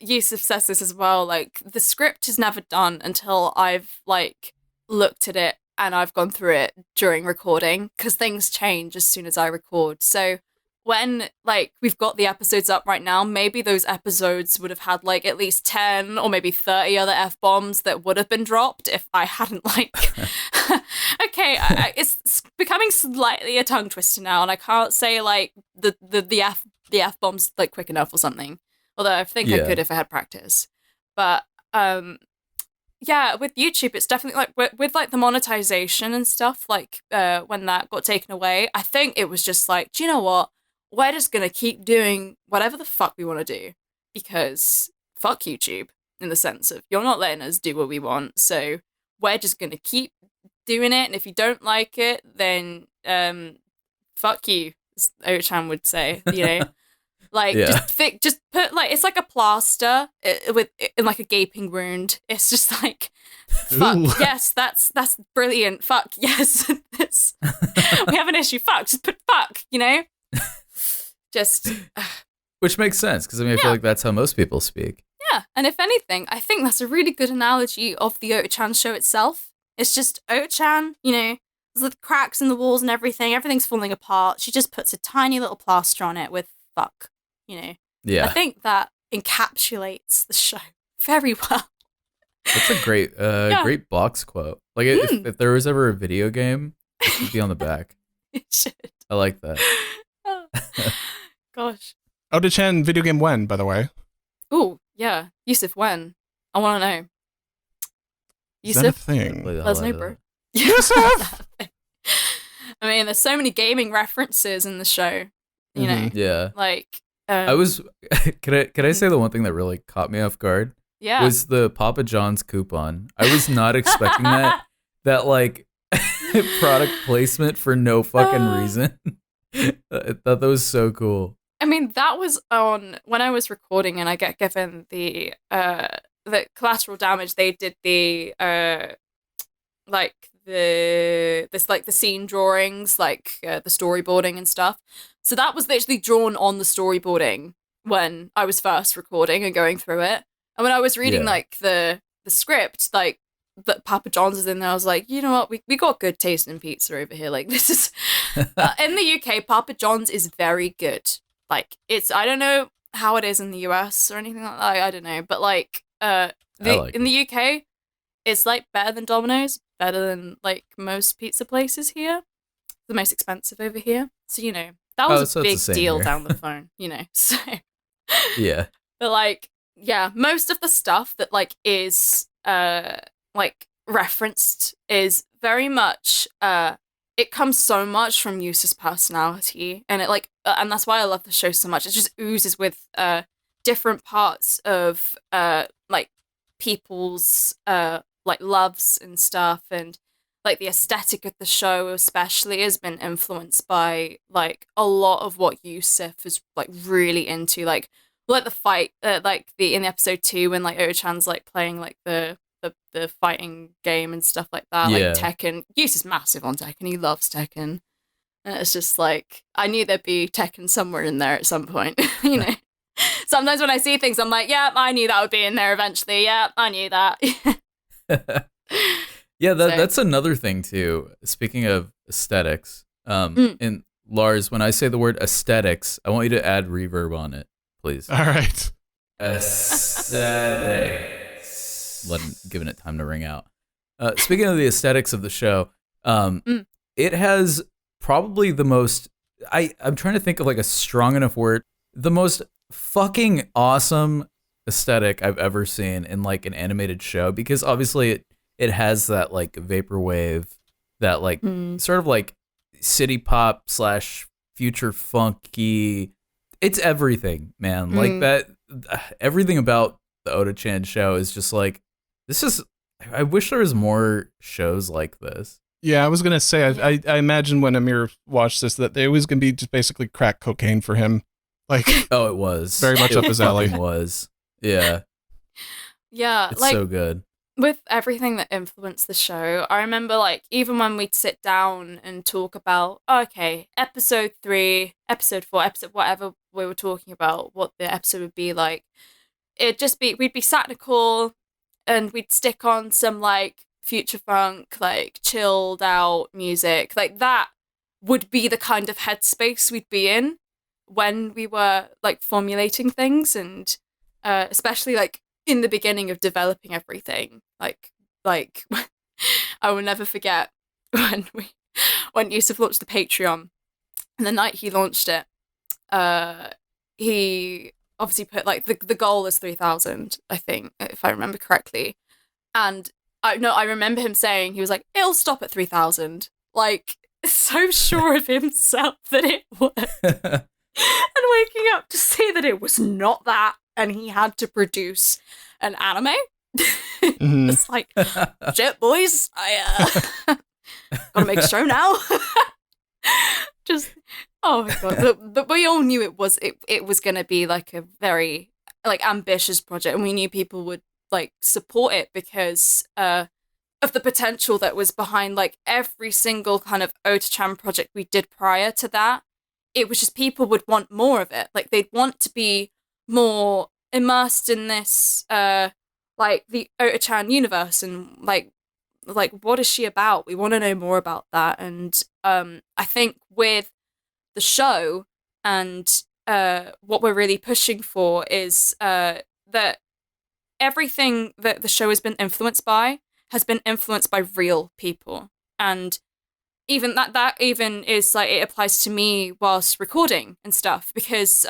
[SPEAKER 2] Yusuf says this as well, like, the script is never done until I've, like, looked at it and I've gone through it during recording, because things change as soon as I record. So when, like, we've got the episodes up right now, maybe those episodes would have had, like, at least 10 or maybe 30 other F-bombs that would have been dropped if I hadn't, like... Okay, it's becoming slightly a tongue twister now, and I can't say, like, the F-bombs, like, quick enough or something. Although I think I could if I had practice. But, yeah, with YouTube, it's definitely, like, with like, the monetization and stuff, like, when that got taken away, I think it was just like, do you know what? We're just gonna keep doing whatever the fuck we want to do, because fuck YouTube, in the sense of you're not letting us do what we want, so we're just gonna keep doing it, and if you don't like it, then fuck you, as Ota-Chan would say, you know. Like, just put, like, it's like a plaster in like a gaping wound. It's just like, fuck, yes, that's brilliant, fuck, yes, we have an issue, fuck, just put fuck, you know. Just
[SPEAKER 3] Which makes sense, because I mean, I feel like that's how most people speak.
[SPEAKER 2] Yeah, and if anything, I think that's a really good analogy of the Ota-Chan show itself. It's just Ota-Chan, you know, there's the cracks in the walls and everything's falling apart. She just puts a tiny little plaster on it with fuck, you know.
[SPEAKER 3] Yeah.
[SPEAKER 2] I think that encapsulates the show very well.
[SPEAKER 3] That's a great great box quote. Like, if there was ever a video game, it should be on the back.
[SPEAKER 2] It should.
[SPEAKER 3] I like that.
[SPEAKER 2] Gosh.
[SPEAKER 1] Ota-Chan video game when, by the way?
[SPEAKER 2] Ooh, yeah. Yusuf, when? I want to know.
[SPEAKER 1] Is that a
[SPEAKER 2] Yusuf?
[SPEAKER 1] thing?
[SPEAKER 2] Let us know, bro.
[SPEAKER 1] Yusuf!
[SPEAKER 2] I mean, there's so many gaming references in the show, you know.
[SPEAKER 3] Yeah.
[SPEAKER 2] Like,
[SPEAKER 3] I was. Can I say the one thing that really caught me off guard?
[SPEAKER 2] Yeah.
[SPEAKER 3] Was the Papa John's coupon. I was not expecting that. That like product placement for no fucking reason. I thought that was so cool.
[SPEAKER 2] I mean, that was on when I was recording, and I get given the collateral damage. They did the the scene drawings, like the storyboarding and stuff. So that was literally drawn on the storyboarding when I was first recording and going through it. And when I was reading like the script, like that Papa John's is in there, I was like, you know what, we got good taste in pizza over here. Like, this is in the UK, Papa John's is very good. Like, it's, I don't know how it is in the US or anything like that. I don't know, but like in the UK, it's like better than Domino's, better than like most pizza places here. The most expensive over here, so you know that was a big deal down the phone. You know, so
[SPEAKER 3] yeah.
[SPEAKER 2] But like, yeah, most of the stuff that like is like referenced is very much it comes so much from Yusa's personality, and it like and that's why I love the show so much. It just oozes with different parts of like people's like loves and stuff, and like the aesthetic of the show especially has been influenced by like a lot of what Yusuf is like really into, like the fight like in the episode 2 when like Ota-Chan's like playing like the fighting game and stuff like that, like Tekken. Yusuf's massive on Tekken, he loves Tekken, and it's just like I knew there'd be Tekken somewhere in there at some point. You know, sometimes when I see things I'm like, yeah, I knew that would be in there eventually, yeah, I knew that.
[SPEAKER 3] Yeah, that's another thing too. Speaking of aesthetics, and Lars, when I say the word aesthetics, I want you to add reverb on it, please.
[SPEAKER 1] All right.
[SPEAKER 3] Aesthetics. Giving it time to ring out. Speaking of the aesthetics of the show, it has probably the most. I'm trying to think of like a strong enough word. The most fucking awesome aesthetic I've ever seen in like an animated show, because obviously it has that like vaporwave, that like sort of like city pop / future funky. It's everything, man. Like that, everything about the Ota-Chan show is just like, this is. I wish there was more shows like this.
[SPEAKER 1] Yeah, I was gonna say, I imagine when Amir watched this that it was gonna be just basically crack cocaine for him. Like,
[SPEAKER 3] oh, it was
[SPEAKER 1] very much up his alley.
[SPEAKER 3] Was, yeah,
[SPEAKER 2] yeah,
[SPEAKER 3] it's
[SPEAKER 2] like,
[SPEAKER 3] so good. With
[SPEAKER 2] everything that influenced the show, I remember like even when we'd sit down and talk about, okay, episode 3, episode 4, episode whatever we were talking about, what the episode would be like, we'd be satirical, and we'd stick on some like future funk, like chilled out music. Like that would be the kind of headspace we'd be in when we were like formulating things, and especially like in the beginning of developing everything. Like I will never forget when Yusuf launched the Patreon, and the night he launched it, he obviously put like the goal is 3,000, I think, if I remember correctly. And I remember him saying, he was like, it'll stop at 3,000. Like, so sure of himself that it would. And waking up to see that it was not that, and he had to produce an anime. It's like, shit, boys, I gotta make a show now. Just, oh my god, but we all knew it was gonna be like a very like ambitious project, and we knew people would like support it because of the potential that was behind like every single kind of Ota-Chan project we did prior to that. It was just people would want more of it. Like they'd want to be more immersed in this like the Ota-Chan universe, and like what is she about? We want to know more about that. And I think with the show and what we're really pushing for is that everything that the show has been influenced by real people. And even that even is like, it applies to me whilst recording and stuff, because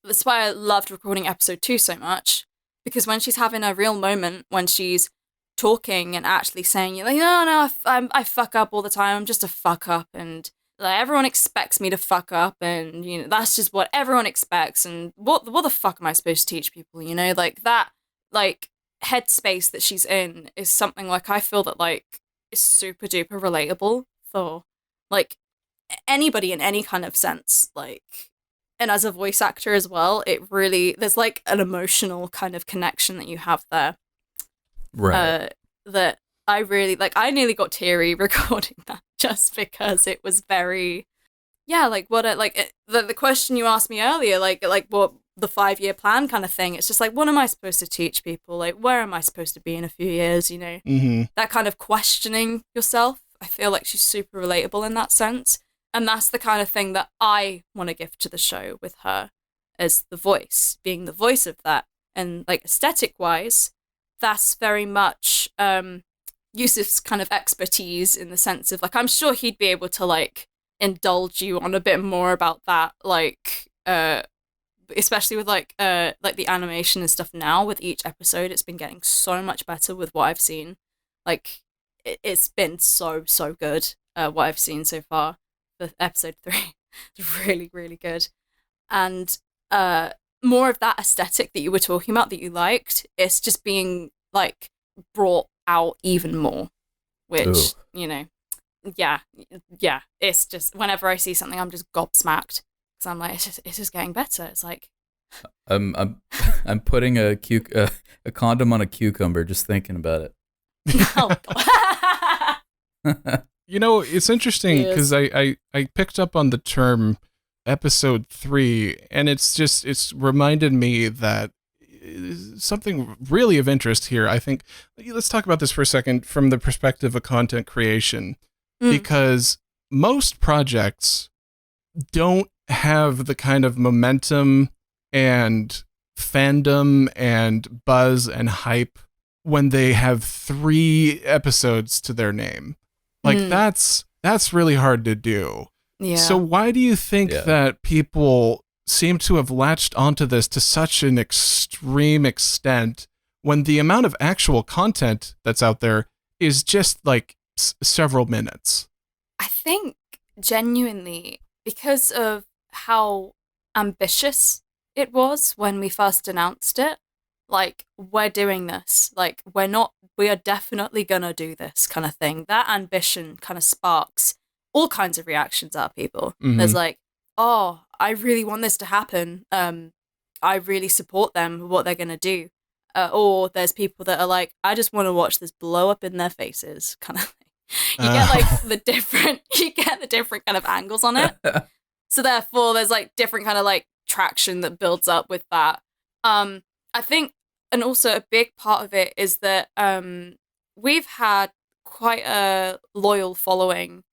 [SPEAKER 2] that's why I loved recording episode 2 so much, because when she's having a real moment, when she's talking and actually saying, you're like, no, I fuck up all the time, I'm just a fuck up, and like everyone expects me to fuck up, and you know that's just what everyone expects, and what the fuck am I supposed to teach people, you know? Like that like headspace that she's in is something like I feel that like is super duper relatable for like anybody in any kind of sense. Like, and as a voice actor as well, it really, there's like an emotional kind of connection that you have there,
[SPEAKER 3] right?
[SPEAKER 2] That I really like. I nearly got teary recording that, just because it was very, yeah, like what the question you asked me earlier, like what the 5-year plan kind of thing. It's just like, what am I supposed to teach people? Like, where am I supposed to be in a few years? You know, that kind of questioning yourself. I feel like she's super relatable in that sense. And that's the kind of thing that I want to give to the show with her as the voice, being the voice of that. And like aesthetic wise, that's very much Yusuf's kind of expertise, in the sense of like, I'm sure he'd be able to like indulge you on a bit more about that, like especially with like the animation and stuff now. With each episode, it's been getting so much better with what I've seen. Like it's been so good. what I've seen so far for episode 3. It's really, really good. And more of that aesthetic that you were talking about that you liked, it's just being like brought out even more, which, you know, yeah, it's just, whenever I see something, I'm just gobsmacked because I'm like, it's just getting better. It's like,
[SPEAKER 3] I'm putting a condom on a cucumber just thinking about it.
[SPEAKER 2] oh God.
[SPEAKER 1] You know, it's interesting because I picked up on the term episode 3, and it's reminded me that something really of interest here. I think let's talk about this for a second from the perspective of content creation, because most projects don't have the kind of momentum and fandom and buzz and hype when they have 3 episodes to their name. Like that's really hard to do.
[SPEAKER 2] Yeah.
[SPEAKER 1] So why do you think that people seem to have latched onto this to such an extreme extent when the amount of actual content that's out there is just like several minutes?
[SPEAKER 2] I think genuinely because of how ambitious it was when we first announced it. Like, we're doing this. Like, we are definitely gonna do this kind of thing. That ambition kind of sparks all kinds of reactions out of people. There's like, oh, I really want this to happen. I really support them, what they're gonna do. Or there's people that are like, I just want to watch this blow up in their faces kind of thing. You get like the different kind of angles on it. So therefore there's like different kind of like traction that builds up with that. I think, and also a big part of it is that we've had quite a loyal following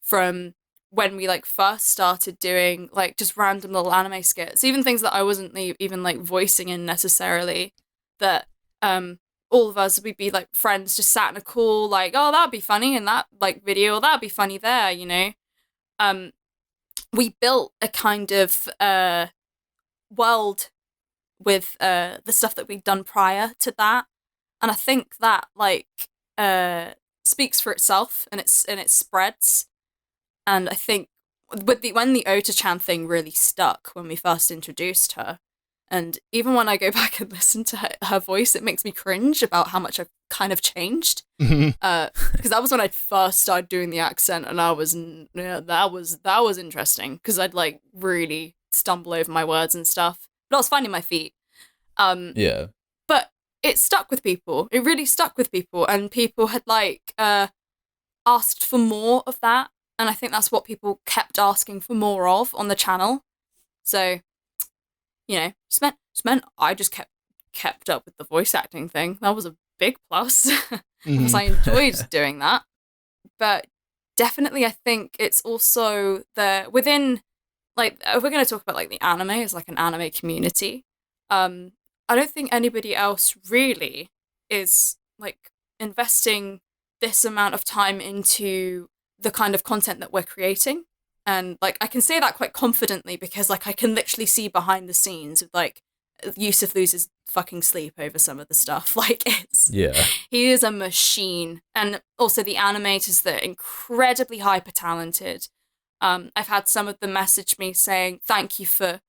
[SPEAKER 2] from when we like first started doing like just random little anime skits, even things that I wasn't even like voicing in necessarily, that all of us, we'd be like friends just sat in a call like, oh, that'd be funny in that like video, or that'd be funny there, you know. We built a kind of world with the stuff that we'd done prior to that, and I think that like speaks for itself, and it spreads. And I think when the Ota-Chan thing really stuck when we first introduced her, and even when I go back and listen to her voice, it makes me cringe about how much I've kind of changed. Because that was when I first started doing the accent, and that was interesting because I'd like really stumble over my words and stuff. But I was finding my feet.
[SPEAKER 3] Yeah.
[SPEAKER 2] But it stuck with people. It really stuck with people, and people had like asked for more of that, and I think that's what people kept asking for more of on the channel. So, you know, just meant I just kept up with the voice acting thing. That was a big plus because I enjoyed doing that. But definitely, I think it's also within, like, if we're going to talk about like the anime as like an anime community, I don't think anybody else really is like investing this amount of time into the kind of content that we're creating. And like I can say that quite confidently because like I can literally see behind the scenes with like Yusuf loses fucking sleep over some of the stuff. Like he is a machine. And also the animators, that are incredibly hyper talented. I've had some of them message me saying thank you for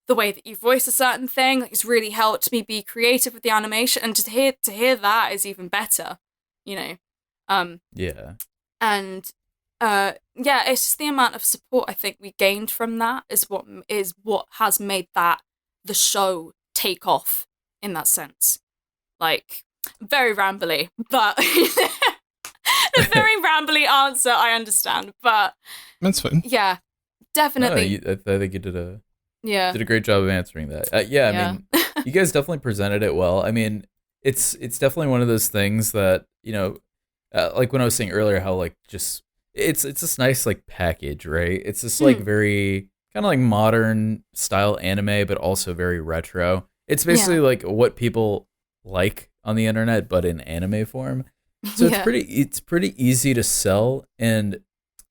[SPEAKER 2] the way that you voice a certain thing. Like, it's really helped me be creative with the animation, and to hear that is even better, you know. And it's just the amount of support I think we gained from that is what has made that the show take off in that sense. Like, very rambly, but a very rambly answer, I understand, but
[SPEAKER 1] that's fine.
[SPEAKER 2] Yeah, definitely.
[SPEAKER 3] I think you did a great job of answering that. I mean, you guys definitely presented it well. I mean, it's definitely one of those things that, you know, like when I was saying earlier, how like just it's this nice like package, right? It's this like very kind of like modern style anime, but also very retro. It's basically like what people like on the internet, but in anime form. So it's pretty easy to sell, and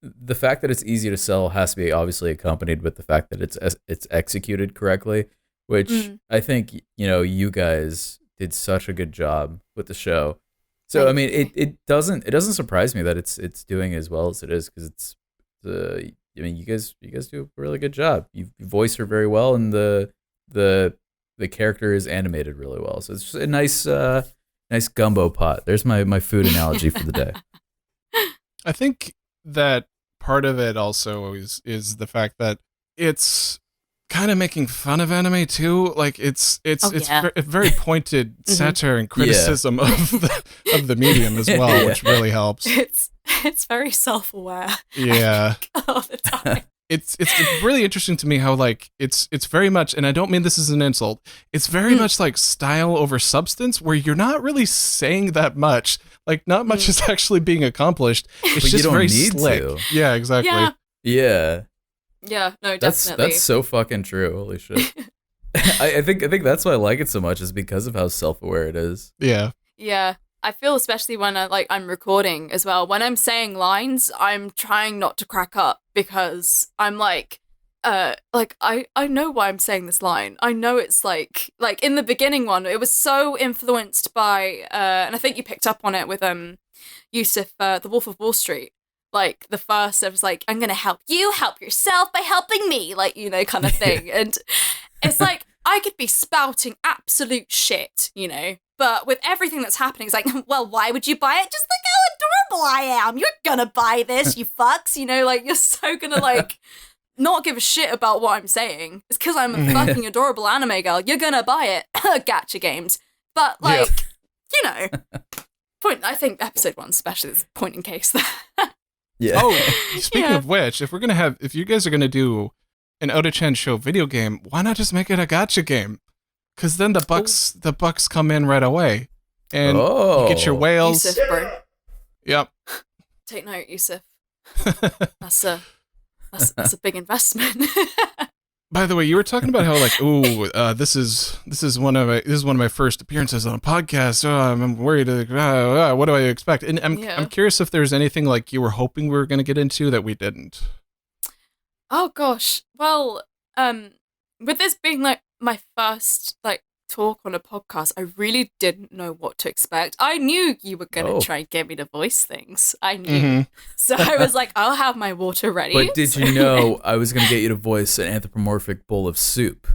[SPEAKER 3] the fact that it's easy to sell has to be obviously accompanied with the fact that it's executed correctly, which I think, you know, you guys did such a good job with the show. So I mean, it doesn't surprise me that it's doing as well as it is, because it's I mean, you guys do a really good job. You voice her very well, and the character is animated really well. So it's just a nice gumbo pot. There's my food analogy for the day.
[SPEAKER 1] I think that part of it also is the fact that it's kind of making fun of anime too. Like it's very pointed satire and criticism of the medium as well, which really helps.
[SPEAKER 2] It's very self-aware.
[SPEAKER 1] Yeah.
[SPEAKER 2] All the time.
[SPEAKER 1] It's really interesting to me how like it's very much, and I don't mean this as an insult, it's very much like style over substance, where you're not really saying that much. Like not much is actually being accomplished. It's
[SPEAKER 3] But
[SPEAKER 1] just
[SPEAKER 3] you don't
[SPEAKER 1] very
[SPEAKER 3] need
[SPEAKER 1] slick.
[SPEAKER 3] to.
[SPEAKER 1] Yeah, exactly.
[SPEAKER 2] Yeah.
[SPEAKER 3] Yeah.
[SPEAKER 2] Yeah, no, definitely.
[SPEAKER 3] That's so fucking true. Holy shit. I think that's why I like it so much, is because of how self-aware it is.
[SPEAKER 1] Yeah.
[SPEAKER 2] Yeah. I feel especially when I'm recording as well. When I'm saying lines, I'm trying not to crack up, because I'm like I know why I'm saying this line. I know it's like in the beginning one, it was so influenced by and I think you picked up on it with Yusuf, The Wolf of Wall Street. Like the first, it was like, I'm gonna help you help yourself by helping me, like, you know, kind of thing. And it's like I could be spouting absolute shit, you know, but with everything that's happening, it's like, well, why would you buy it? Just look how adorable I am. You're gonna buy this, you fucks, you know, like you're so gonna like not give a shit about what I'm saying. It's because I'm a fucking adorable anime girl. You're gonna buy it. Gacha games. But like, you know, I think episode 1 especially is a point in case there.
[SPEAKER 3] Yeah.
[SPEAKER 1] Oh, speaking of which, if you guys are gonna do an Ota-Chan show video game, why not just make it a gacha game? Because then the bucks come in right away, and you get your whales.
[SPEAKER 2] Yusuf, bro.
[SPEAKER 1] Yep.
[SPEAKER 2] Take note, Yusuf. That's a big investment.
[SPEAKER 1] By the way, you were talking about how like, this is one of my first appearances on a podcast. I'm worried. What do I expect? And I'm curious if there's anything like you were hoping we were going to get into that we didn't.
[SPEAKER 2] Oh gosh. Well, with this being like my first like talk on a podcast, I really didn't know what to expect. I knew you were gonna try and get me to voice things. I knew. So I was like, I'll have my water ready.
[SPEAKER 3] But did you know I was gonna get you to voice an anthropomorphic bowl of soup?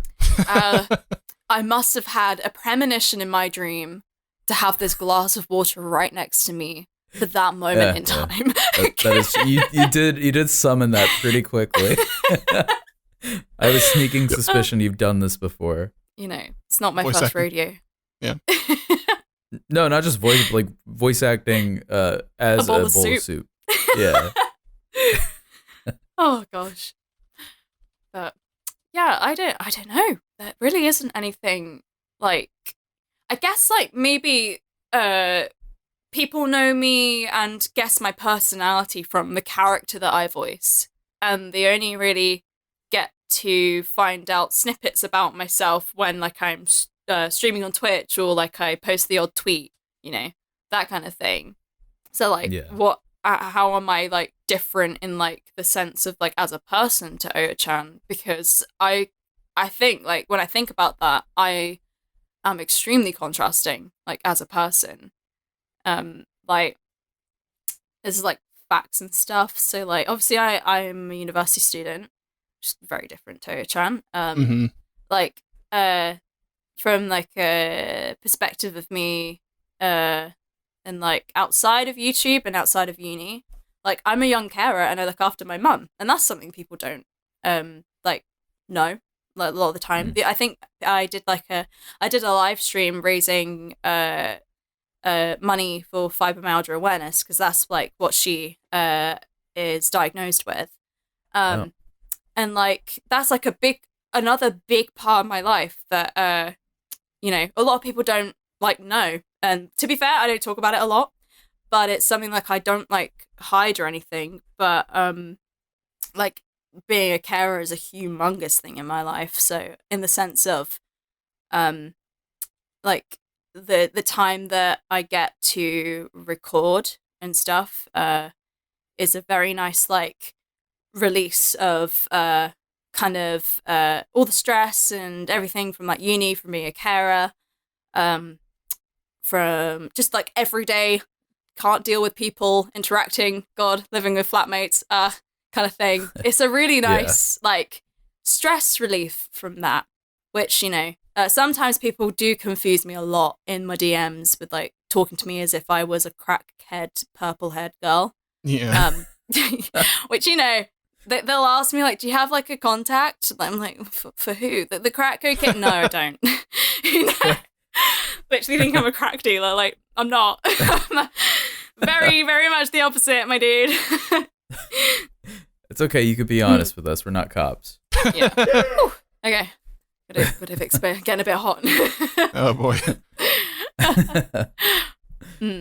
[SPEAKER 2] I must have had a premonition in my dream to have this glass of water right next to me for that moment in time.
[SPEAKER 3] That is, you did summon that pretty quickly. I have a sneaking suspicion you've done this before.
[SPEAKER 2] You know, it's not my
[SPEAKER 1] Voice
[SPEAKER 2] first
[SPEAKER 1] acting.
[SPEAKER 2] radio.
[SPEAKER 1] Yeah.
[SPEAKER 3] No, not just voice acting as a bowl of soup. Yeah.
[SPEAKER 2] Oh gosh. But yeah, I don't know. There really isn't anything like, I guess like maybe people know me and guess my personality from the character that I voice, and they only really get to find out snippets about myself when like I'm streaming on Twitch, or like I post the odd tweet, you know, that kind of thing. So like how am I like different in like the sense of like as a person to Ota-Chan? Because I think like when I think about that, I am extremely contrasting like as a person. Like there's like facts and stuff. So like obviously I'm a university student, which is very different to Ota-Chan. Like from like a perspective of me and like outside of YouTube and outside of uni, like I'm a young carer and I look after my mum, and that's something people don't like know like, a lot of the time. I think I did a live stream raising money for fibromyalgia awareness, because that's like what she is diagnosed with, and like that's like another big part of my life that you know, a lot of people don't like know. And to be fair, I don't talk about it a lot, but it's something like I don't like hide or anything. But like being a carer is a humongous thing in my life. So in the sense of like the time that I get to record and stuff is a very nice like release of kind of all the stress and everything from like uni, from being a carer, from just like everyday, can't deal with people, interacting, God, living with flatmates, kind of thing. It's a really nice, like, stress relief from that, which, you know, sometimes people do confuse me a lot in my DMs with, like, talking to me as if I was a crackhead, purple-haired girl.
[SPEAKER 1] Yeah.
[SPEAKER 2] Which, you know, they'll ask me, like, do you have, like, a contact? I'm like, for who? The crack cocaine? No, I don't. You know? Literally think I'm a crack dealer. Like, I'm not. I'm very, very much the opposite, my dude.
[SPEAKER 3] It's okay. You could be honest with us. We're not cops.
[SPEAKER 2] Yeah. Whew. Okay. Could have getting a bit hot.
[SPEAKER 1] Oh boy.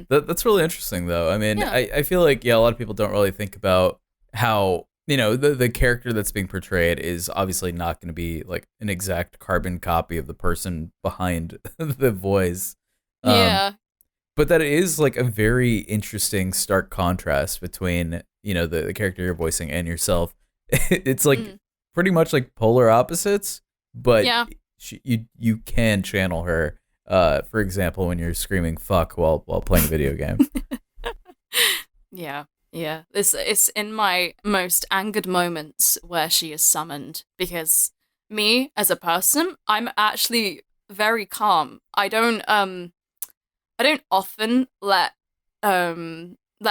[SPEAKER 3] That's really interesting, though. I mean, I feel like, a lot of people don't really think about how, you know, the character that's being portrayed is obviously not going to be like an exact carbon copy of the person behind the voice.
[SPEAKER 2] Yeah.
[SPEAKER 3] But that it is like a very interesting stark contrast between, you know, the character you're voicing and yourself. It's like pretty much like polar opposites, but you can channel her. For example, when you're screaming "fuck" while playing a video game.
[SPEAKER 2] Yeah. It's in my most angered moments where she is summoned, because me as a person, I'm actually very calm. I don't often let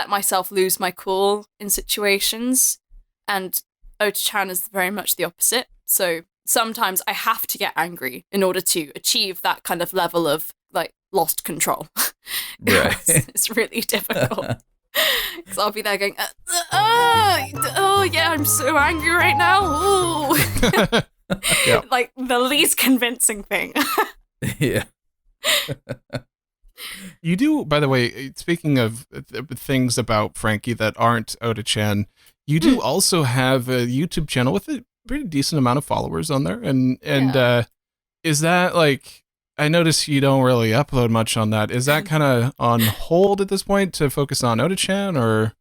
[SPEAKER 2] myself lose my cool in situations, and Ota-Chan is very much the opposite. So sometimes I have to get angry in order to achieve that kind of level of like lost control.
[SPEAKER 3] Right.
[SPEAKER 2] It's really difficult. Because I'll be there going, oh yeah, I'm so angry right now. Ooh.
[SPEAKER 1] Yep.
[SPEAKER 2] Like the least convincing thing.
[SPEAKER 3] Yeah.
[SPEAKER 1] You do, by the way, speaking of things about Frankie that aren't Ota-Chan, you do also have a YouTube channel with a pretty decent amount of followers on there. And is that like, I notice you don't really upload much on that. Is that kind of on hold at this point to focus on Ota-Chan, or?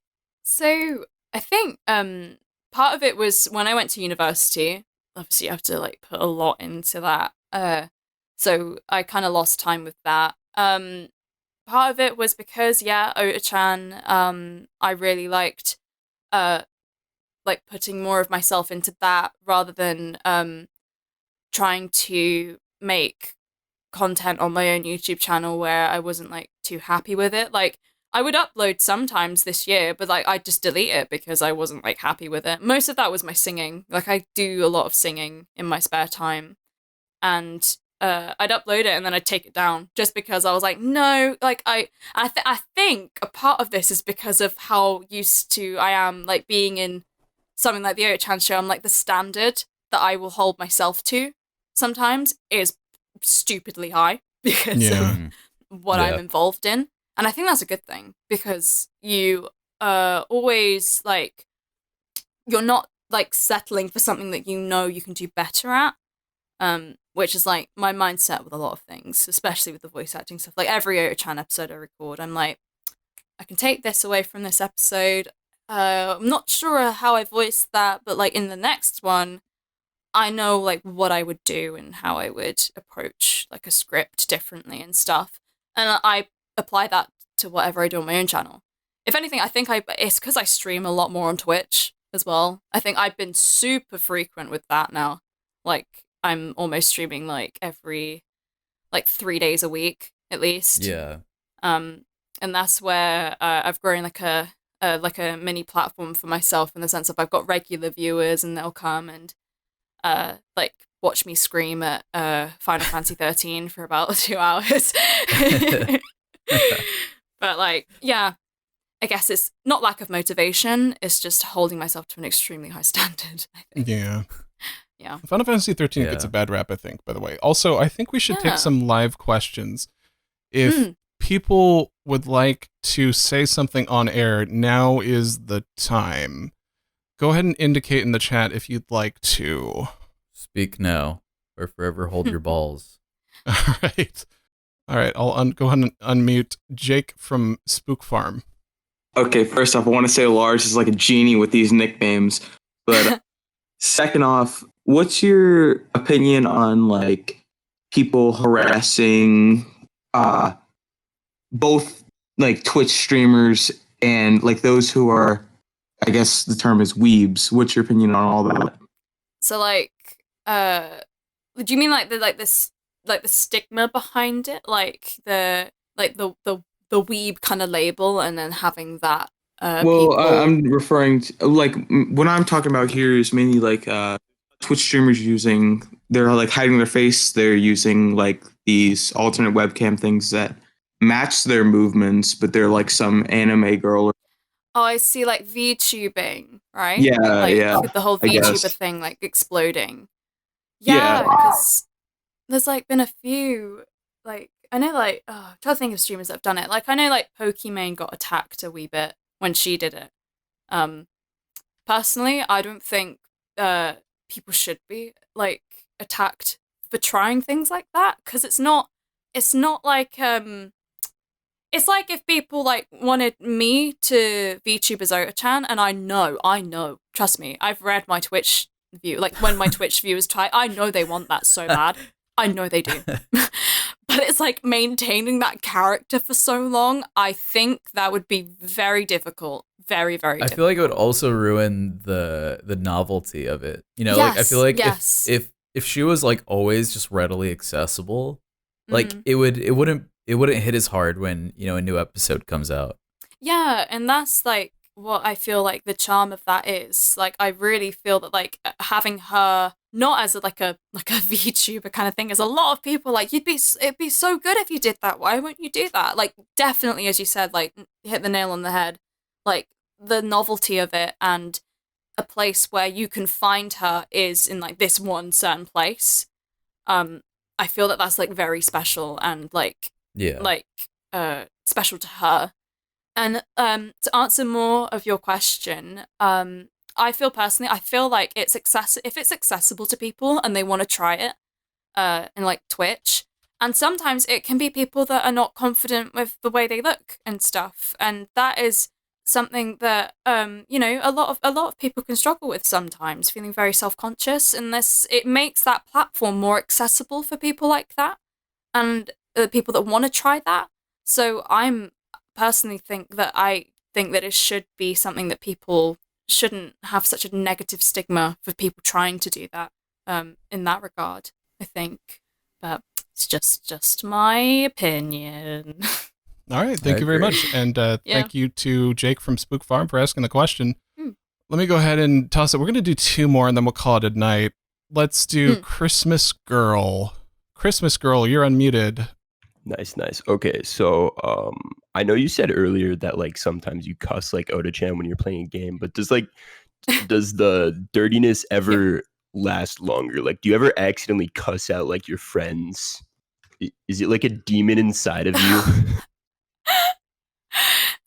[SPEAKER 2] So I think part of it was when I went to university. Obviously, you have to like put a lot into that. So I kind of lost time with that. Part of it was because Ota-Chan. I really liked like putting more of myself into that rather than trying to make content on my own YouTube channel where I wasn't like too happy with it. Like I would upload sometimes this year, but like I'd just delete it because I wasn't like happy with it. Most of that was my singing. Like I do a lot of singing in my spare time, and I'd upload it and then I'd take it down just because I was like, no, like I think a part of this is because of how used to I am like being in something like the Ota-Chan show. I'm like the standard that I will hold myself to sometimes is stupidly high because of what I'm involved in. And I think that's a good thing because you always like, you're not like settling for something that you know you can do better at, which is like my mindset with a lot of things, especially with the voice acting stuff. Like every Ota-Chan episode I record, I'm like, I can take this away from this episode. I'm not sure how I voiced that, but like in the next one, I know like what I would do and how I would approach like a script differently and stuff. And I apply that to whatever I do on my own channel. If anything, I think it's because I stream a lot more on Twitch as well. I think I've been super frequent with that now. Like I'm almost streaming like every like 3 days a week at least.
[SPEAKER 3] Yeah.
[SPEAKER 2] And that's where I've grown like a mini platform for myself in the sense of I've got regular viewers and they'll come and like watch me scream at Final Fantasy 13 for about 2 hours. But like, yeah, I guess it's not lack of motivation. It's just holding myself to an extremely high standard, I think.
[SPEAKER 1] Yeah.
[SPEAKER 2] Yeah.
[SPEAKER 1] Final Fantasy 13 gets a bad rap, I think, by the way. Also, I think we should take some live questions. If people would like to say something on air, now is the time. Go ahead and indicate in the chat if you'd like to.
[SPEAKER 3] Speak now, or forever hold your balls.
[SPEAKER 1] All right. I'll go ahead and unmute Jake from Spook Farm.
[SPEAKER 8] Okay, first off, I want to say Lars is like a genie with these nicknames. But second off, what's your opinion on like people harassing both like Twitch streamers and like those who are, I guess the term is weebs. What's your opinion on all that?
[SPEAKER 2] So like, do you mean like the stigma behind it, like the weeb kind of label, and then having that?
[SPEAKER 8] Well, I'm referring to like what I'm talking about here is mainly like Twitch streamers they're like hiding their face. They're using like these alternate webcam things that match their movements, but they're like some anime girl.
[SPEAKER 2] Oh, I see, like VTubing, right?
[SPEAKER 8] Yeah,
[SPEAKER 2] like,
[SPEAKER 8] yeah.
[SPEAKER 2] the whole
[SPEAKER 8] I
[SPEAKER 2] VTuber
[SPEAKER 8] guess.
[SPEAKER 2] thing, like exploding.
[SPEAKER 8] Yeah.
[SPEAKER 2] Yeah, because there's like been a few, like I know, like I'm trying to think of streamers that have done it. Like I know, like Pokimane got attacked a wee bit when she did it. Personally, I don't think people should be like attacked for trying things like that, because it's not like it's like if people like wanted me to VTube as Ota-Chan, and I know, trust me, I've read my Twitch view, like when my Twitch viewers type, I know they want that so bad. I know they do. But it's like maintaining that character for so long, I think that would be very difficult. Very, very difficult.
[SPEAKER 3] I feel like it would also ruin the novelty of it. You know, like I feel like if she was like always just readily accessible, like it wouldn't hit as hard when, you know, a new episode comes out.
[SPEAKER 2] Yeah, and that's like what I feel like the charm of that is. Like I really feel that like having her not as like a VTuber kind of thing, as a lot of people like it'd be so good if you did that. Why wouldn't you do that? Like definitely, as you said, like hit the nail on the head. Like the novelty of it, and a place where you can find her is in like this one certain place. I feel that that's like very special, and like special to her. And to answer more of your question, I feel like if it's accessible to people and they want to try it, in like Twitch, and sometimes it can be people that are not confident with the way they look and stuff, and that is something that you know, a lot of people can struggle with sometimes, feeling very self-conscious, and it makes that platform more accessible for people like that, and people that want to try that. So I'm personally think that it should be something that people shouldn't have such a negative stigma for people trying to do that, in that regard, I think. But it's just my opinion.
[SPEAKER 1] All right, thank you very much. And thank you to Jake from Spook Farm for asking the question. Let me go ahead and toss it. We're going to do 2 more and then we'll call it a night. Let's do Christmas Girl. Christmas Girl, you're unmuted.
[SPEAKER 9] Nice. Okay, so I know you said earlier that like sometimes you cuss like Ota-Chan when you're playing a game, but does the dirtiness ever last longer? Like, do you ever accidentally cuss out like your friends? Is it like a demon inside of you?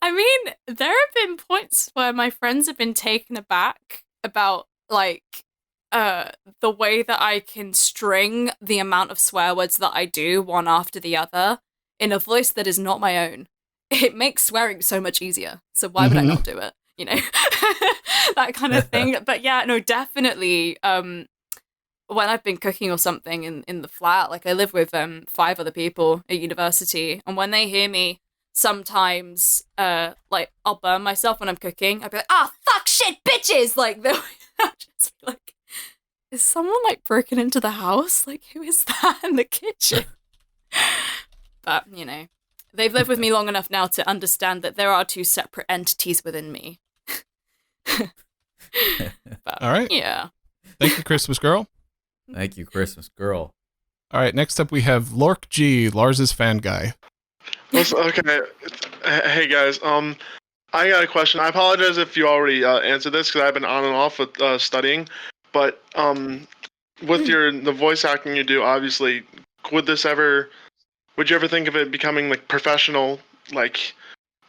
[SPEAKER 2] I mean, there have been points where my friends have been taken aback about like the way that I can string the amount of swear words that I do one after the other in a voice that is not my own. It makes swearing so much easier. So why would I not do it? You know, that kind of thing. But yeah, no, definitely. When I've been cooking or something in the flat, like I live with 5 other people at university, and when they hear me, sometimes like I'll burn myself when I'm cooking. I'll be like, fuck shit, bitches! Like they'll just be like, is someone like broken into the house? Like, who is that in the kitchen? But, you know, they've lived with me long enough now to understand that there are 2 separate entities within me. But,
[SPEAKER 1] all right.
[SPEAKER 2] Yeah.
[SPEAKER 1] Thank you, Christmas Girl.
[SPEAKER 3] Thank you, Christmas Girl.
[SPEAKER 1] All right, next up we have Lork G, Lars's fan guy.
[SPEAKER 10] Okay. Hey, guys. I got a question. I apologize if you already answered this, because I've been on and off with studying. But with the voice acting you do, obviously, would you ever think of it becoming like professional, like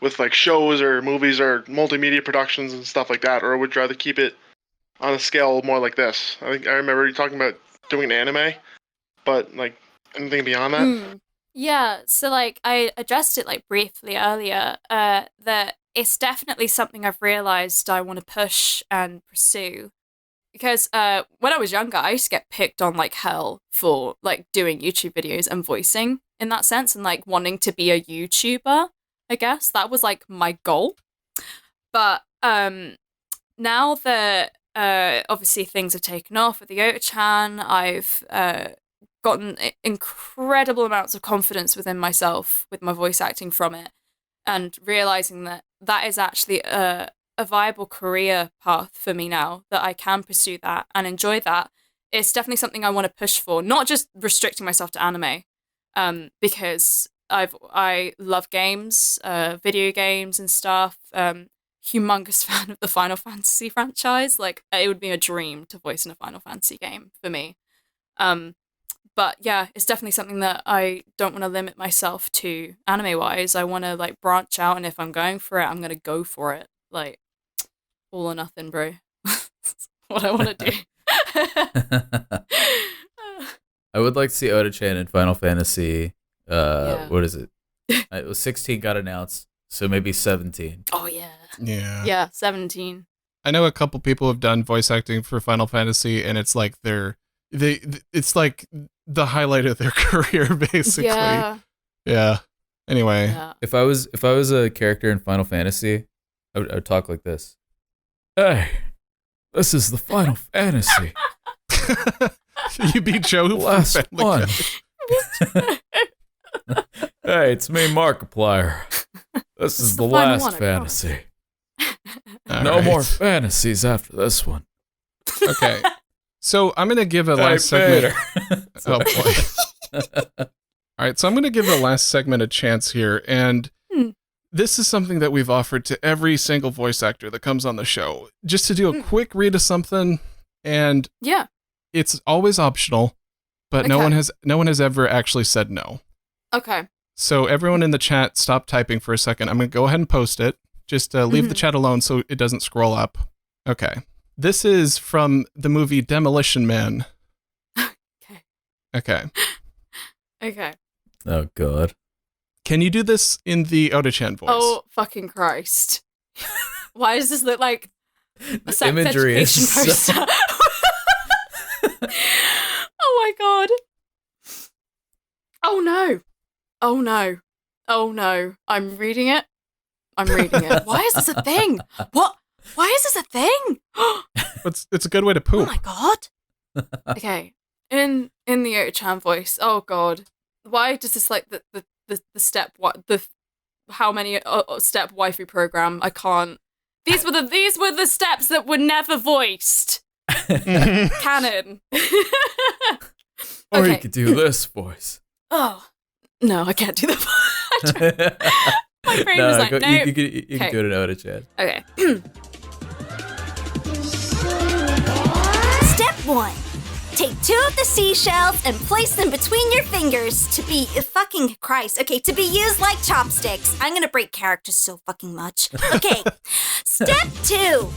[SPEAKER 10] with like shows or movies or multimedia productions and stuff like that, or would you rather keep it on a scale more like this? I remember you talking about doing an anime, but like anything beyond that?
[SPEAKER 2] Yeah, so like I addressed it like briefly earlier, that it's definitely something I've realized I want to push and pursue. because when I was younger, I used to get picked on like hell for like doing YouTube videos and voicing in that sense, and like wanting to be a YouTuber. I guess that was like my goal. But now that obviously things have taken off with the Ota-Chan, I've gotten incredible amounts of confidence within myself with my voice acting from it, and realizing that that is actually a viable career path for me now, that I can pursue that and enjoy that. It's definitely something I want to push for, not just restricting myself to anime, because I love games, video games and stuff. Humongous fan of the Final Fantasy franchise. Like, it would be a dream to voice in a Final Fantasy game for me. But yeah, it's definitely something that I don't want to limit myself to anime-wise. I want to like branch out, and if I'm going for it, I'm going to go for it. Like, all or nothing, bro. That's what I want to do.
[SPEAKER 3] I would like to see Ota-Chan in Final Fantasy. What is it? It was 16 got announced, so maybe 17.
[SPEAKER 2] Oh yeah.
[SPEAKER 1] Yeah.
[SPEAKER 2] Yeah, 17.
[SPEAKER 1] I know a couple people have done voice acting for Final Fantasy, and it's like it's like the highlight of their career, basically. Yeah. Anyway.
[SPEAKER 2] Yeah.
[SPEAKER 3] If I was a character in Final Fantasy, I would talk like this. Hey, this is the Final Fantasy.
[SPEAKER 1] You beat Joe
[SPEAKER 3] last one. Hey, it's me, Markiplier. This is the last fantasy. No more fantasies after this one.
[SPEAKER 1] Okay. So I'm going to give a last segment. Oh, boy. All right. So I'm going to give the last segment a chance here. And this is something that we've offered to every single voice actor that comes on the show. Just to do a quick read of something. And
[SPEAKER 2] yeah,
[SPEAKER 1] it's always optional, but no one has ever actually said no.
[SPEAKER 2] Okay.
[SPEAKER 1] So everyone in the chat, stop typing for a second. I'm going to go ahead and post it. Just leave the chat alone so it doesn't scroll up. Okay. This is from the movie Demolition Man. Okay.
[SPEAKER 2] Okay.
[SPEAKER 3] Oh, God.
[SPEAKER 1] Can you do this in the Ota-Chan voice?
[SPEAKER 2] Oh, fucking Christ. Why does this look like a sex
[SPEAKER 3] imagery
[SPEAKER 2] education
[SPEAKER 3] is
[SPEAKER 2] poster? Oh my God. Oh no. Oh no. Oh no. I'm reading it. Why is this a thing? What? Why is this a thing?
[SPEAKER 1] It's a good way to poop.
[SPEAKER 2] Oh my God. Okay. In the Ota-Chan voice. Oh God. Why does this like the step what the how many step waifu program? I can't. These were the steps that were never voiced. Canon.
[SPEAKER 3] Or
[SPEAKER 2] Okay.
[SPEAKER 3] you could do this voice.
[SPEAKER 2] Oh no, I can't do the voice. My brain was like, no.
[SPEAKER 3] You can do it in Ota-Chan.
[SPEAKER 2] Okay.
[SPEAKER 4] Step 1. Take 2 of the seashells and place them between your fingers to be fucking Christ. Okay, to be used like chopsticks. I'm gonna break characters so fucking much. Okay. Step 2.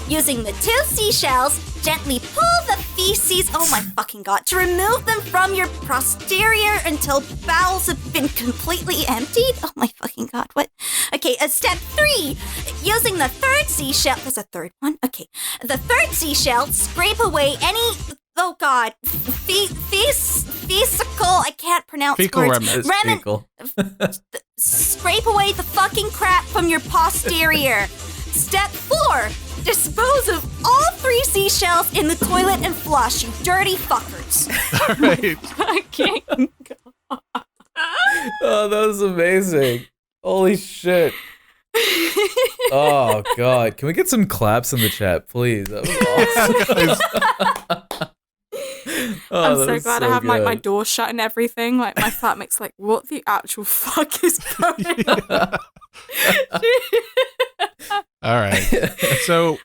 [SPEAKER 4] Using the 2 seashells, gently pull the feces, oh my fucking God, to remove them from your posterior until bowels have been completely emptied. Oh my fucking God, what? Okay, step 3. Using the 3rd seashell, there's a 3rd one? Okay. The 3rd seashell, scrape away any, oh God, fecal, I can't pronounce
[SPEAKER 1] Fecal
[SPEAKER 4] words.
[SPEAKER 1] remnant.
[SPEAKER 4] Scrape away the fucking crap from your posterior. Step 4. Dispose of all 3 seashells in the toilet and flush, you dirty fuckers.
[SPEAKER 1] All right.
[SPEAKER 2] Fucking God.
[SPEAKER 3] Oh, that was amazing. Holy shit. Oh, God. Can we get some claps in the chat, please? That was awesome.
[SPEAKER 2] I'm so glad I have like my door shut and everything. Like my flatmate's like, what the actual fuck is going on?
[SPEAKER 1] All right. So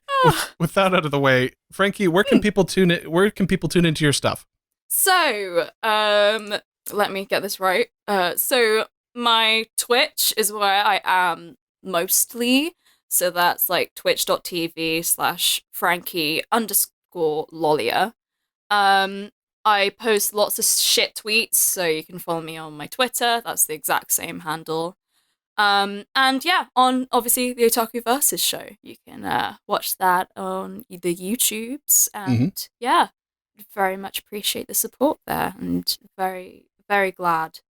[SPEAKER 1] with that out of the way, Frankie, where can people tune in? Where can people tune into your stuff?
[SPEAKER 2] So, let me get this right. So my Twitch is where I am mostly. So that's like twitch.tv/Frankie_Lollia. I post lots of shit tweets, so you can follow me on my Twitter. That's the exact same handle. And yeah, on obviously the OtakuVs show, you can watch that on the YouTubes, and yeah, very much appreciate the support there, and very, very glad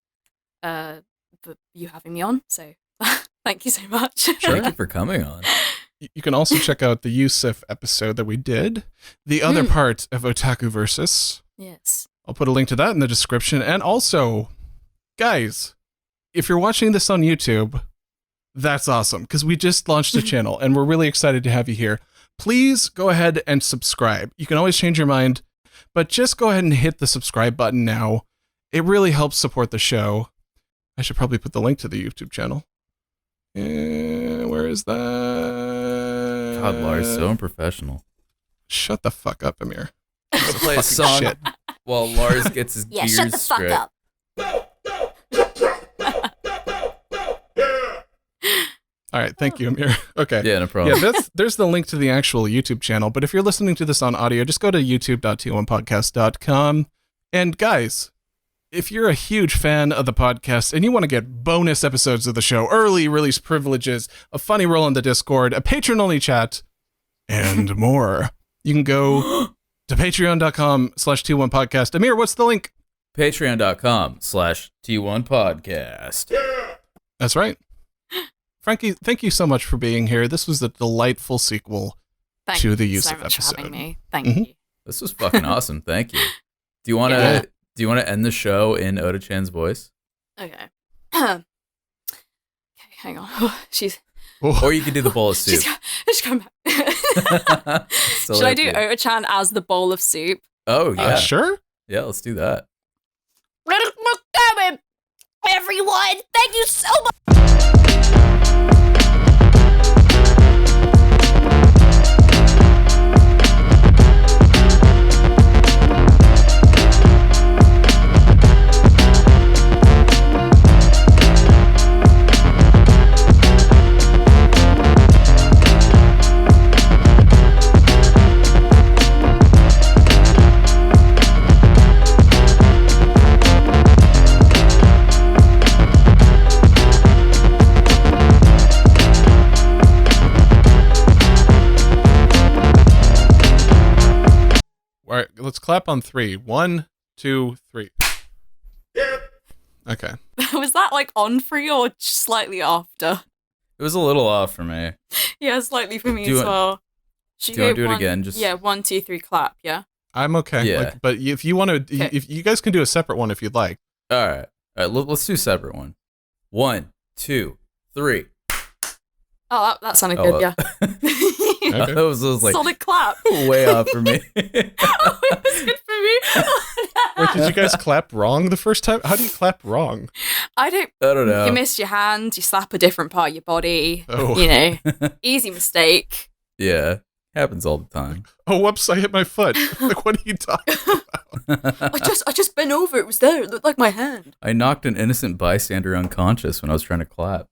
[SPEAKER 2] for you having me on. So thank you so much.
[SPEAKER 3] Thank you for coming on.
[SPEAKER 1] You can also check out the Yusuf episode that we did, the other part of OtakuVs.
[SPEAKER 2] Yes.
[SPEAKER 1] I'll put a link to that in the description. And also, guys, if you're watching this on YouTube, that's awesome, because we just launched a channel and we're really excited to have you here. Please go ahead and subscribe. You can always change your mind, but just go ahead and hit the subscribe button now. It really helps support the show. I should probably put the link to the YouTube channel. Where is that?
[SPEAKER 3] God, Lars, so unprofessional.
[SPEAKER 1] Shut the fuck up, Amir.
[SPEAKER 3] We'll play a song
[SPEAKER 1] shit.
[SPEAKER 3] while Lars gets his
[SPEAKER 4] Yeah,
[SPEAKER 3] gears
[SPEAKER 4] shut the fuck
[SPEAKER 3] straight.
[SPEAKER 4] up.
[SPEAKER 1] All right, thank you, Amir. Okay.
[SPEAKER 3] Yeah, no problem.
[SPEAKER 1] Yeah, there's the link to the actual YouTube channel, but if you're listening to this on audio, just go to youtube.t1podcast.com. And guys, if you're a huge fan of the podcast and you want to get bonus episodes of the show, early release privileges, a funny role in the Discord, a patron-only chat, and more, you can go to patreon.com/T1podcast. Amir, what's the link?
[SPEAKER 3] Patreon.com/T1podcast.
[SPEAKER 1] That's right. Frankie, thank you so much for being here. This was a delightful sequel to the Yusuf
[SPEAKER 2] Thank you so much
[SPEAKER 1] episode.
[SPEAKER 2] for having me. Thank you.
[SPEAKER 3] This was fucking awesome. Thank you. Do you want to end the show in Ota-Chan's voice?
[SPEAKER 2] Okay. Okay, hang on. She's.
[SPEAKER 3] Or you could do the bowl of soup.
[SPEAKER 2] She's come back. Should I do Ota-Chan as the bowl of soup?
[SPEAKER 3] Oh yeah,
[SPEAKER 1] sure.
[SPEAKER 3] Yeah, let's do that.
[SPEAKER 4] Everyone, thank you so much.
[SPEAKER 1] All right, let's clap on 3. 1, 2, 3. Okay.
[SPEAKER 2] Was that like on for you or slightly after?
[SPEAKER 3] It was a little off for me.
[SPEAKER 2] Yeah, slightly for me
[SPEAKER 3] Do you
[SPEAKER 2] as well.
[SPEAKER 3] Do you want to do it again?
[SPEAKER 2] Yeah, 1, 2, 3, clap. Yeah.
[SPEAKER 1] I'm okay.
[SPEAKER 3] Yeah.
[SPEAKER 1] But if you want to, if you guys can do a separate one if you'd like.
[SPEAKER 3] All right. Let's do a separate one. 1, 2, 3.
[SPEAKER 2] Oh, that sounded good. Yeah.
[SPEAKER 1] Okay.
[SPEAKER 3] That was like
[SPEAKER 2] solid clap.
[SPEAKER 3] way off for me.
[SPEAKER 2] Oh, it was good for me.
[SPEAKER 1] Wait, did you guys clap wrong the first time? How do you clap wrong?
[SPEAKER 2] I don't
[SPEAKER 3] know.
[SPEAKER 2] You missed your hand. You slap a different part of your body.
[SPEAKER 1] Oh.
[SPEAKER 2] You know, easy mistake.
[SPEAKER 3] Yeah, happens all the time.
[SPEAKER 1] Oh, whoops! I hit my foot. Like, what are you talking about?
[SPEAKER 2] I just bent over. It was there. It looked like my hand.
[SPEAKER 3] I knocked an innocent bystander unconscious when I was trying to clap.